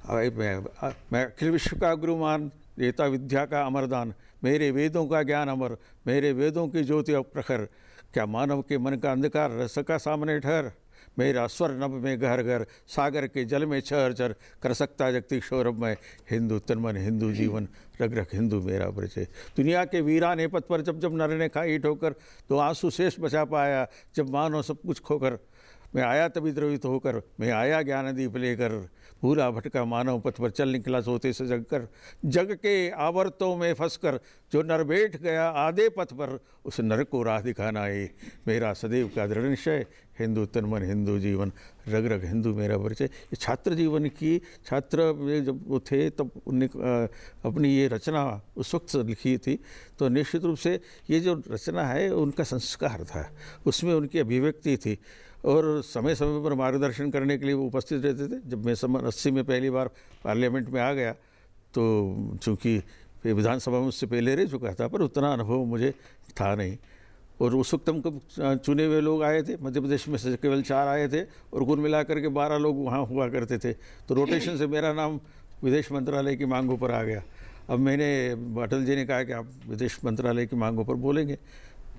मैं अखिल विश्व का गुरुमान देता विद्या का अमरदान, मेरे वेदों का ज्ञान अमर, मेरे वेदों की ज्योति प्रखर, क्या मानव के मन का अंधकार रस का सामने ठहर, मेरा स्वर नभ में घर घर, सागर के जल में चर चर, कर सकता जगती सौरभ में, हिंदू तन मन हिंदू जीवन रग रग हिंदू मेरा परिचय। दुनिया के वीराने पथ पर जब जब नर ने खाई ठोकर, तो आंसू शेष बचा पाया जब मानो सब कुछ खोकर, मैं आया तभी द्रवित होकर, मैं आया ज्ञान दीप लेकर, पूरा भटका मानव पथ पर चल निकला सोते से जग कर, जग के आवर्तों में फंसकर जो नर बैठ गया आधे पथ पर, उस नर को राह दिखाना है मेरा सदैव का दृढ़ निश्चय, हिंदू तन मन हिंदू जीवन रग रग हिंदू मेरा परिचय। ये छात्र जीवन की, छात्र में जब वो थे तब उनने अपनी ये रचना उस वक्त लिखी थी, तो निश्चित रूप से ये जो रचना है उनका संस्कार था, उसमें उनकी अभिव्यक्ति थी, और समय समय पर मार्गदर्शन करने के लिए वो उपस्थित रहते थे। जब मैं 80 में पहली बार पार्लियामेंट में आ गया, तो चूँकि विधानसभा में उससे पहले रह चुका था, पर उतना अनुभव मुझे था नहीं, और उस वक्त हमको चुने हुए लोग आए थे, मध्य प्रदेश में से केवल 4 आए थे, और कुल मिलाकर के 12 लोग वहाँ हुआ करते थे, तो रोटेशन से मेरा नाम विदेश मंत्रालय की मांगों पर आ गया। अब मैंने, अटल जी ने कहा कि आप विदेश मंत्रालय की मांगों पर बोलेंगे,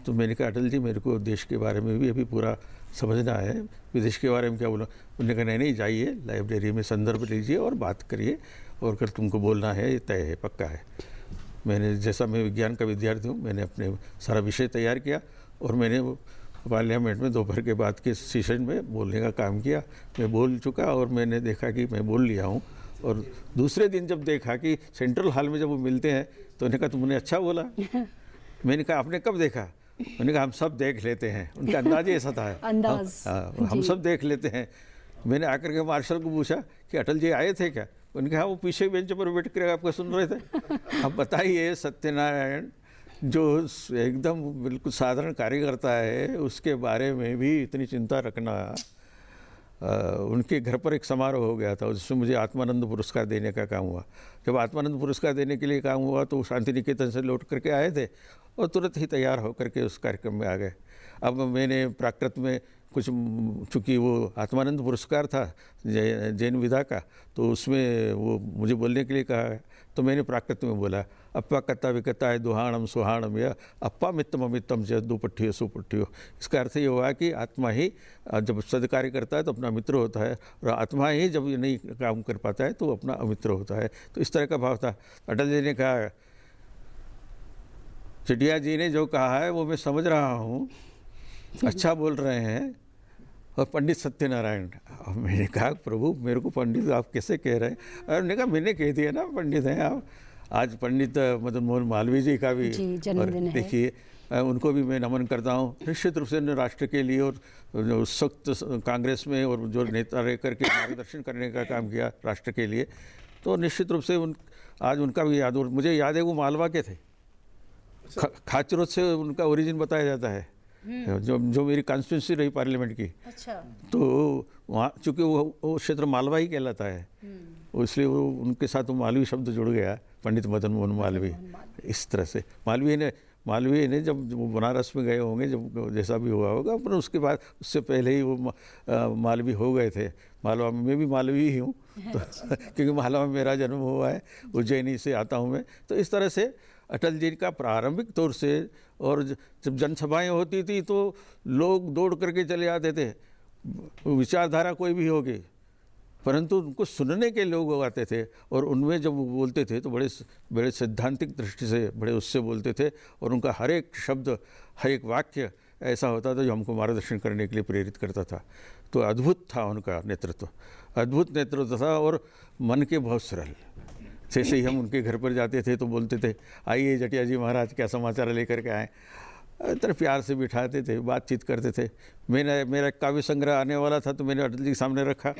तो मैंने कहा अटल जी मेरे को देश के बारे में भी अभी पूरा समझना है, विदेश के बारे में क्या बोला। उन्होंने कहा नहीं जाइए लाइब्रेरी में संदर्भ लीजिए और बात करिए, और कल तुमको बोलना है ये तय है, पक्का है। मैंने, जैसा मैं विज्ञान का विद्यार्थी हूँ, मैंने अपने सारा विषय तैयार किया, और मैंने पार्लियामेंट में दोपहर के बाद के सेशन में बोलने का काम किया। मैं बोल चुका, और मैंने देखा कि मैं बोल लिया हूँ, और दूसरे दिन जब देखा कि सेंट्रल हॉल में जब वो मिलते हैं, तो उन्होंने कहा तुमने अच्छा बोला। मैंने कहा आपने कब देखा? उन्होंने कहा हम सब देख लेते हैं। उनका अंदाज ऐसा था, हम सब देख लेते हैं। मैंने आकर के मार्शल को पूछा कि अटल जी आए थे क्या? उन्होंने कहा वो पीछे बेंच पर बैठ कर आपको सुन रहे थे। अब बताइए, सत्यनारायण जो एकदम बिल्कुल साधारण कार्यकर्ता है, उसके बारे में भी इतनी चिंता रखना। उनके घर पर एक समारोह हो गया था, जिसमें मुझे आत्मानंद पुरस्कार देने का काम हुआ। जब आत्मानंद पुरस्कार देने के लिए काम हुआ, तो शांति निकेतन से लौट करके आए थे, और तुरंत ही तैयार होकर के उस कार्यक्रम में आ गए। अब मैंने प्राकृत में कुछ, चूँकि वो आत्मानंद पुरस्कार था जैन विधा का, तो उसमें वो मुझे बोलने के लिए कहा, तो मैंने प्राकृत में बोला अप्पा कत्ता विकता है दुहाणम सुहाणम, या अप्पा मित्तम अमित्तम से दुपट्ठियो सुपट्ठियो। इसका अर्थ ये हुआ कि आत्मा ही जब सदकार्य करता है तो अपना मित्र होता है, और आत्मा ही जब नहीं काम कर पाता है तो अपना अमित्र होता है। तो इस तरह का भाव था। अटल जी ने कहा, चिटिया जी ने जो कहा है वो मैं समझ रहा हूँ, अच्छा बोल रहे हैं। और पंडित सत्यनारायण, मैंने कहा प्रभु मेरे को पंडित आप कैसे कह रहे हैं? और उन्होंने कहा मैंने कह दिया ना पंडित हैं आप। आज पंडित मदन मोहन मालवीय जी का भी जन्मदिन है, देखिए उनको भी मैं नमन करता हूँ। निश्चित रूप से राष्ट्र के लिए, और उस वक्त कांग्रेस में और जो नेता रह करके मार्गदर्शन करने का काम किया राष्ट्र के लिए, तो निश्चित रूप से आज उनका भी याद। और मुझे याद है वो मालवा के थे, खाचरोद से उनका ओरिजिन बताया जाता है, जो मेरी कॉन्स्टिट्यूंसी रही पार्लियामेंट की। अच्छा। तो वहाँ चूँकि वो क्षेत्र मालवा ही कहलाता है, इसलिए वो उनके साथ वो मालवी शब्द जुड़ गया, पंडित मदन मोहन मालवीय। इस तरह से मालवीय ने जब वो बनारस में गए होंगे, जब जैसा भी हुआ होगा, पर उसके बाद उससे पहले ही वो मालवी हो गए थे। मालवा में मैं भी मालवी ही हूँ, तो क्योंकि मालवा में मेरा जन्म हुआ है, उज्जैनी से आता हूँ मैं। तो इस तरह से अटल जी का प्रारंभिक तौर से, और जब जनसभाएं होती थी तो लोग दौड़ करके चले आते थे, विचारधारा कोई भी होगी, परंतु उनको सुनने के लोग आते थे, और उनमें जब वो बोलते थे तो बड़े सैद्धांतिक दृष्टि से बड़े उससे बोलते थे, और उनका हर एक शब्द, हर एक वाक्य ऐसा होता था जो हमको मार्गदर्शन करने के लिए प्रेरित करता था। तो अद्भुत था उनका नेतृत्व, अद्भुत नेतृत्व था और मन के बहुत सरल। जैसे ही हम उनके घर पर जाते थे तो बोलते थे, आइए जटिया जी महाराज क्या समाचार लेकर के आए। इतना प्यार से बिठाते थे, बातचीत करते थे। मेरा काव्य संग्रह आने वाला था तो मैंने अटल जी के सामने रखा।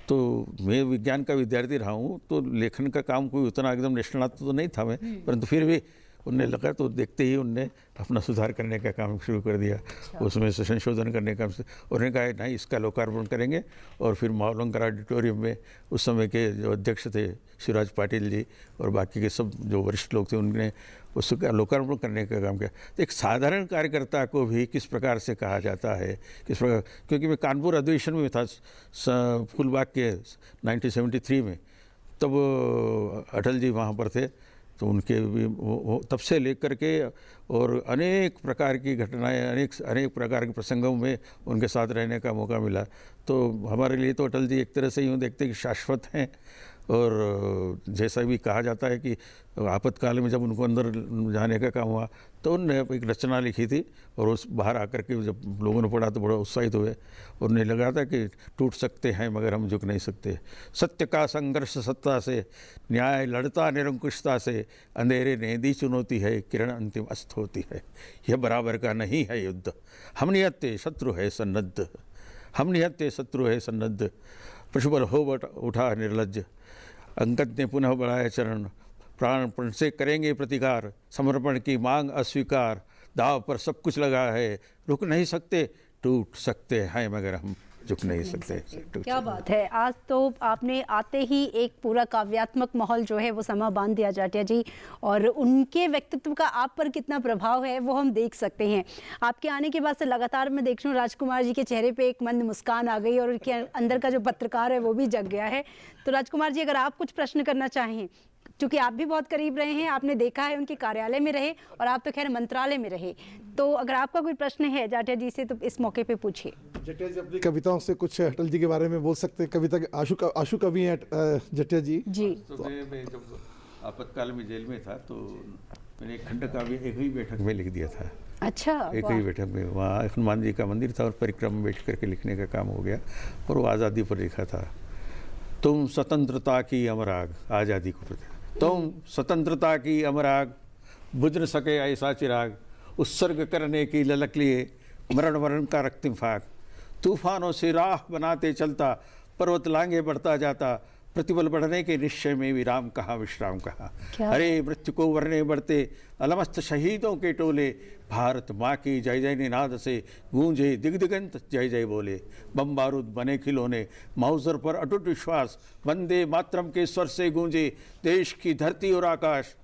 तो मैं विज्ञान का विद्यार्थी रहा हूँ, तो लेखन का काम कोई उतना एकदम निष्णात तो नहीं था मैं, परंतु फिर भी उनने लगा तो देखते ही उनने अपना सुधार करने का काम शुरू कर दिया। उसमें से संशोधन करने का उन्होंने कहा नहीं इसका लोकार्पण करेंगे। और फिर मावलंकर ऑडिटोरियम में उस समय के जो अध्यक्ष थे शिवराज पाटिल जी और बाकी के सब जो वरिष्ठ लोग थे, उन्होंने उसका लोकार्पण करने का काम किया। तो एक साधारण कार्यकर्ता को भी किस प्रकार से कहा जाता है, किस प्रकार, क्योंकि मैं कानपुर अधिवेशन में था फूलबाग के 1973 में, तब अटल जी वहाँ पर थे। तो उनके भी तब से लेकर के और अनेक प्रकार की घटनाएं, अनेक प्रकार के प्रसंगों में उनके साथ रहने का मौका मिला। तो हमारे लिए तो अटल जी एक तरह से यूँ देखते हैं कि शाश्वत हैं। और जैसा भी कहा जाता है कि आपातकाल में जब उनको अंदर जाने का काम हुआ तो उन्होंने एक रचना लिखी थी और उस बाहर आकर के जब लोगों ने पढ़ा तो बड़ा उत्साहित हुए। उन्हें लगा था कि टूट सकते हैं मगर हम झुक नहीं सकते। सत्य का संघर्ष सत्ता से, न्याय लड़ता निरंकुशता से, अंधेरे ने दी चुनौती है, किरण अंतिम अस्त होती है। यह बराबर का नहीं है युद्ध, हम निहत्ते शत्रु है सन्नद्ध, हम निहत्ते शत्रु है सन्नद्ध। प्रशुबल हो उठा निर्लज्ज, अंगद ने पुनः बढ़ाया चरण, प्राणपण से करेंगे प्रतिकार, समर्पण की मांग अस्वीकार, दाव पर सब कुछ लगा है, रुक नहीं सकते, टूट सकते हैं मगर हम झुक नहीं सकते। क्या बात है, आज तो आपने आते ही एक पूरा काव्यात्मक माहौल जो है वो समा बांध दिया जाटिया जी, और उनके व्यक्तित्व का आप पर कितना प्रभाव है वो हम देख सकते हैं। आपके आने के बाद से लगातार मैं देख रही हूँ राजकुमार जी के चेहरे पे एक मंद मुस्कान आ गई और उनके अंदर का जो पत्रकार है वो भी जग गया है। तो राजकुमार जी अगर आप कुछ प्रश्न करना चाहें, क्योंकि आप भी बहुत करीब रहे हैं, आपने देखा है उनके कार्यालय में रहे और आप तो खैर मंत्रालय में रहे, तो अगर आपका कोई प्रश्न है जाटिया जी से तो इस मौके पे पूछिए। जटिया जी अपनी कविताओं से कुछ अटल जी के बारे में बोल सकते हैं। कविता के आशु कवि हैं जटिया जी। तो मैं जब आपातकाल में जेल में था तो मैंने एक खंड काव्य एक ही बैठक में लिख दिया था। अच्छा, एक ही बैठक में, वहाँ हनुमान जी का मंदिर था और परिक्रमा में बैठ करके लिखने का काम हो गया और वो आज़ादी पर लिखा था। तुम स्वतंत्रता की अमराग, आज़ादी को, तुम स्वतंत्रता की अमराग, बुझ न सके ऐसा चिराग, उत्सर्ग करने की ललक लिए मरण वरण का रक्तिम फाक, तूफानों से राह बनाते चलता, पर्वत लांगे बढ़ता जाता, प्रतिबल बढ़ने के निश्चय में विराम कहाँ विश्राम कहाँ। अरे मृत्यु को वरने बढ़ते अलमस्त शहीदों के टोले, भारत माँ की जय जय निनाद से गूंजे दिग्दिगंत जय जय बोले। बम बारूद बने खिलौने, माउजर पर अटूट विश्वास, वंदे मातरम के स्वर से गूंजे देश की धरती और आकाश।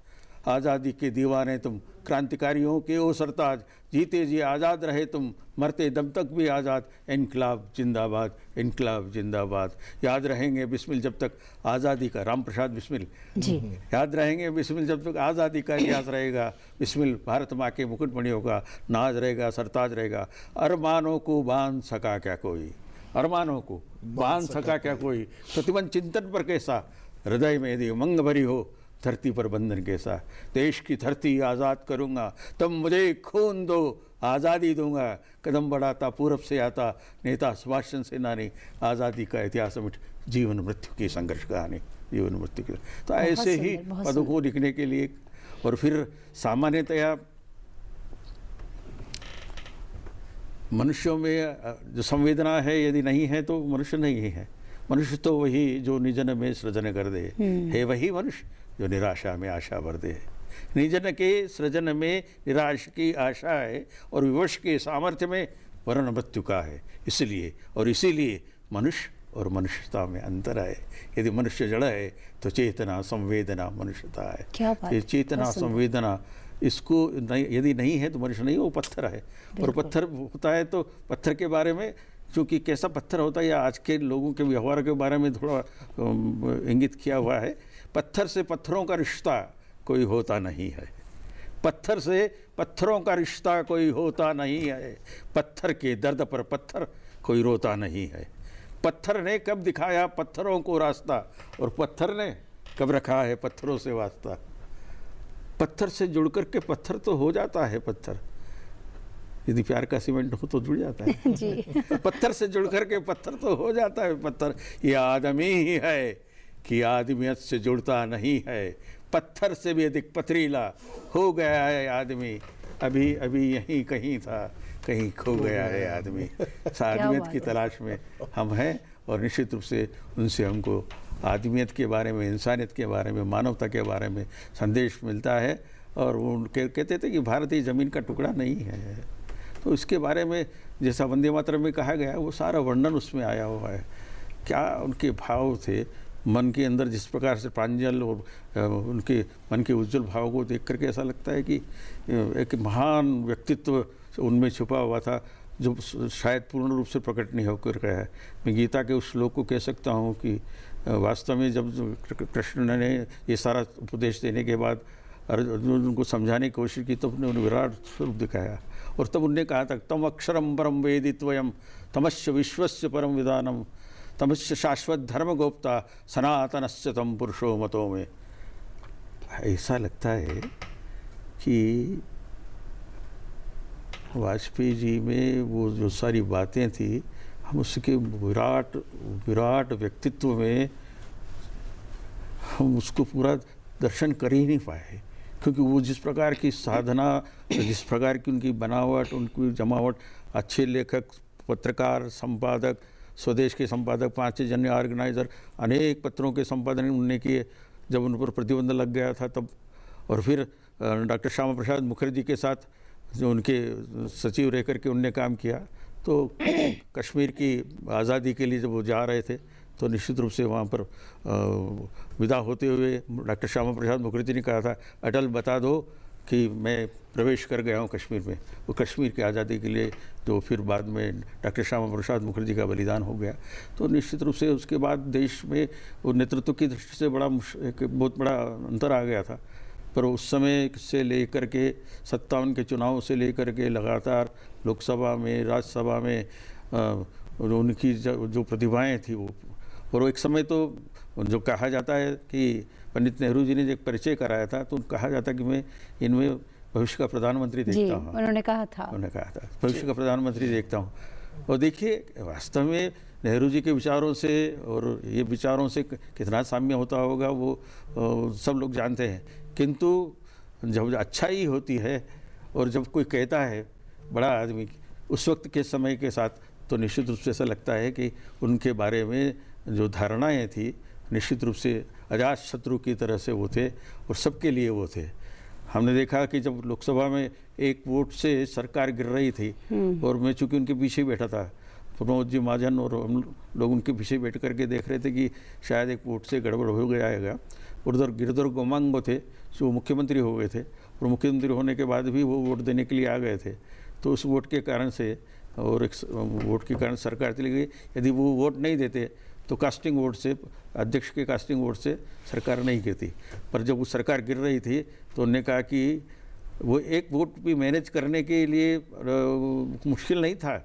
आज़ादी के दीवाने तुम, क्रांतिकारियों के ओ सरताज, जीते जी आज़ाद रहे तुम, मरते दम तक भी आज़ाद। इनकलाब जिंदाबाद, इनकलाब जिंदाबाद। याद रहेंगे बिस्मिल जब तक आज़ादी का, राम प्रसाद बिस्मिल जी, याद रहेंगे बिस्मिल जब तक आज़ादी का इतिहास रहेगा। बिस्मिल भारत माँ के मुकुटमणियों का नाज रहेगा, सरताज रहेगा। अरमानों को बांध सका क्या कोई, अरमानों को बांध सका क्या कोई, प्रतिबन चिंतन पर कैसा, हृदय में यदि उमंग भरी हो, धरती पर बंधन कैसा। देश की धरती आज़ाद करूँगा, तुम मुझे खून दो, आज़ादी दूंगा। कदम बढ़ाता पूरब से आता नेता सुभाष चंद्र सेनानी, आज़ादी का इतिहास मिट जीवन मृत्यु की संघर्ष कहानी, जीवन मृत्यु की। तो ऐसे ही पदों को लिखने के लिए, और फिर सामान्यतया मनुष्यों में जो संवेदना है यदि नहीं है तो मनुष्य नहीं है। मनुष्य तो वही जो निजन में सृजन कर दे, है वही मनुष्य जो निराशा में आशा भर दे। निजन के सृजन में निराश की आशा है और विवश के सामर्थ्य में वर्ण मृत्यु का है। इसलिए और इसीलिए मनुष्य और मनुष्यता में अंतर है। यदि मनुष्य जड़ है तो चेतना संवेदना मनुष्यता है। ये चेतना संवेदना इसको यदि नहीं है तो मनुष्य नहीं, वो पत्थर है। और पत्थर होता है तो पत्थर के बारे में, क्योंकि कैसा पत्थर होता है या आज के लोगों के व्यवहार के बारे में थोड़ा इंगित किया हुआ है। पत्थर से पत्थरों का रिश्ता कोई होता नहीं है, पत्थर से पत्थरों का रिश्ता कोई होता नहीं है। पत्थर के दर्द पर पत्थर कोई रोता नहीं है। पत्थर ने कब दिखाया पत्थरों को रास्ता, और पत्थर ने कब रखा है पत्थरों से वास्ता। पत्थर से जुड़ कर के पत्थर तो हो जाता है पत्थर, यदि प्यार का सीमेंट हो तो जुड़ जाता है जी पत्थर से जुड़ करके पत्थर तो हो जाता है पत्थर। ये आदमी ही है कि आदमियत से जुड़ता नहीं है, पत्थर से भी अधिक पथरीला हो गया है आदमी, अभी अभी यहीं कहीं था, कहीं खो गया है आदमी। आदमियत की तलाश में हम हैं और निश्चित रूप से उनसे हमको आदमियत के बारे में, इंसानियत के बारे में, मानवता के बारे में संदेश मिलता है। और वो कहते थे कि भारत ये ज़मीन का टुकड़ा नहीं है, तो इसके बारे में जैसा वंदे मातरम में कहा गया वो सारा वर्णन उसमें आया हुआ है। क्या उनके भाव थे मन के अंदर, जिस प्रकार से प्रांजल और उनके मन के उज्जवल भाव को देख करके ऐसा लगता है कि एक महान व्यक्तित्व उनमें छुपा हुआ था जो शायद पूर्ण रूप से प्रकट नहीं होकर गया है। मैं गीता के उस श्लोक को कह सकता हूँ कि वास्तव में जब कृष्ण ने ये सारा उपदेश देने के बाद अर्जुन उनको समझाने की कोशिश की तो उन्होंने विराट स्वरूप दिखाया और तब उनने कहा था तम अक्षरम परम वेदित्वयम तमस्य विश्वस्य परम विधानम तमस्य शाश्वत धर्म गोप्ता सनातनस्य तम पुरुषो मतो में। ऐसा लगता है कि वाजपेयी जी में वो जो सारी बातें थी हम उसके विराट व्यक्तित्व में हम उसको पूरा दर्शन कर ही नहीं पाए, क्योंकि वो जिस प्रकार की साधना, जिस प्रकार की उनकी बनावट, उनकी जमावट, अच्छे लेखक, पत्रकार, संपादक, स्वदेश के संपादक, 5 जन ऑर्गेनाइजर, अनेक पत्रों के संपादन उन्होंने किए जब उन पर प्रतिबंध लग गया था तब। और फिर डॉक्टर श्यामा प्रसाद मुखर्जी के साथ जो उनके सचिव रह करके उनने काम किया, तो कश्मीर की आज़ादी के लिए जब वो जा रहे थे तो निश्चित रूप से वहाँ पर विदा होते हुए डॉक्टर श्यामा प्रसाद मुखर्जी ने कहा था अटल बता दो कि मैं प्रवेश कर गया हूँ कश्मीर में। वो कश्मीर की आज़ादी के लिए जो फिर बाद में डॉक्टर श्यामा प्रसाद मुखर्जी का बलिदान हो गया। तो निश्चित रूप से उसके बाद देश में वो नेतृत्व की दृष्टि से एक बहुत बड़ा अंतर आ गया था। पर उस समय से लेकर के 57 के चुनाव से लेकर के लगातार लोकसभा में, राज्यसभा में उनकी जो प्रतिभाएँ थी वो, और एक समय तो जो कहा जाता है कि पंडित नेहरू जी ने जो परिचय कराया था तो कहा जाता कि मैं इनमें भविष्य का प्रधानमंत्री देखता हूँ। उन्होंने कहा था भविष्य का प्रधानमंत्री देखता हूँ। और देखिए वास्तव में नेहरू जी के विचारों से और ये विचारों से कितना साम्य होता होगा वो सब लोग जानते हैं, किंतु जब अच्छाई होती है और जब कोई कहता है बड़ा आदमी उस वक्त के समय के साथ, तो निश्चित रूप से ऐसा लगता है कि उनके बारे में जो धारणाएं थी निश्चित रूप से अजात शत्रु की तरह से वो थे और सबके लिए वो थे। हमने देखा कि जब लोकसभा में एक वोट से सरकार गिर रही थी और मैं चूंकि उनके पीछे बैठा था, प्रमोद जी महाजन और हम लोग उनके पीछे बैठ करके देख रहे थे कि शायद एक वोट से गड़बड़ हो गया। उधर गिरधर गोमांग थे जो मुख्यमंत्री हो गए थे और मुख्यमंत्री होने के बाद भी वो वोट देने के लिए आ गए थे। तो उस वोट के कारण से और एक वोट के कारण सरकार चली गई। यदि वो वोट नहीं देते तो कास्टिंग वोट से, अध्यक्ष के कास्टिंग वोट से सरकार नहीं गिरती। पर जब वो सरकार गिर रही थी तो उन्होंने कहा कि वो एक वोट भी मैनेज करने के लिए मुश्किल नहीं था,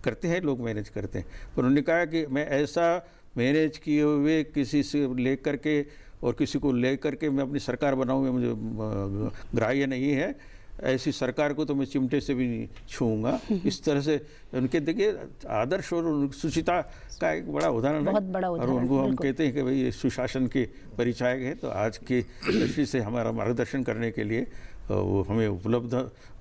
करते हैं लोग, मैनेज करते हैं। पर उन्होंने कहा कि मैं ऐसा मैनेज किए हुए किसी से ले करके और किसी को ले करके मैं अपनी सरकार बनाऊँगा, मुझे ग्राह्य नहीं है, ऐसी सरकार को तो मैं चिमटे से भी नहीं छूऊंगा। इस तरह से उनके देखिए आदर्श और सुचिता का एक बड़ा उदाहरण है और उनको हम कहते हैं कि भाई ये सुशासन के परिचायक हैं। तो आज की दृष्टि से हमारा मार्गदर्शन करने के लिए वो हमें उपलब्ध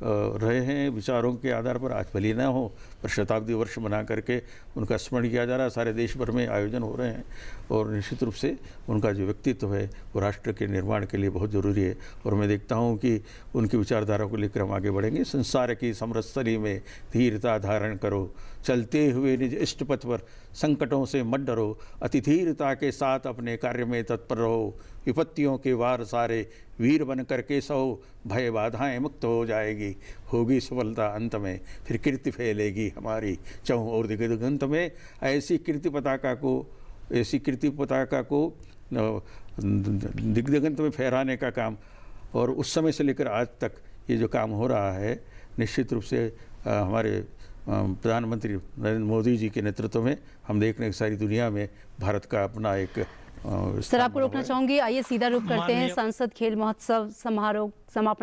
रहे हैं विचारों के आधार पर। आज भले ना हो पर शताब्दी वर्ष बना करके उनका स्मरण किया जा रहा है, सारे देश भर में आयोजन हो रहे हैं और निश्चित रूप से उनका जो व्यक्तित्व है वो राष्ट्र के निर्माण के लिए बहुत ज़रूरी है। और मैं देखता हूँ कि उनकी विचारधारा को लेकर हम आगे बढ़ेंगे। संसार की समरस्थली में धीरता धारण करो, चलते हुए निज इष्ट पथ पर संकटों से मत डरो, अति धीरता के साथ अपने कार्य में तत्पर रहो, विपत्तियों के वार सारे वीर बन करके सहो, भय बाधाएं मुक्त हो जाएगी, होगी सफलता अंत में, फिर कीर्ति फैलेगी हमारी चहुं और दिगंत में। ऐसी कीर्ति पताका को दिग्गंत में फहराने का काम और उस समय से लेकर आज तक ये जो काम हो रहा है निश्चित रूप से हमारे प्रधानमंत्री नरेंद्र मोदी जी के नेतृत्व में हम देख रहे हैं सारी दुनिया में भारत का अपना एक सर आपको रोकना चाहूंगी, आइए सीधा रुख करते हैं। सांसद खेल महोत्सव समारोह समापन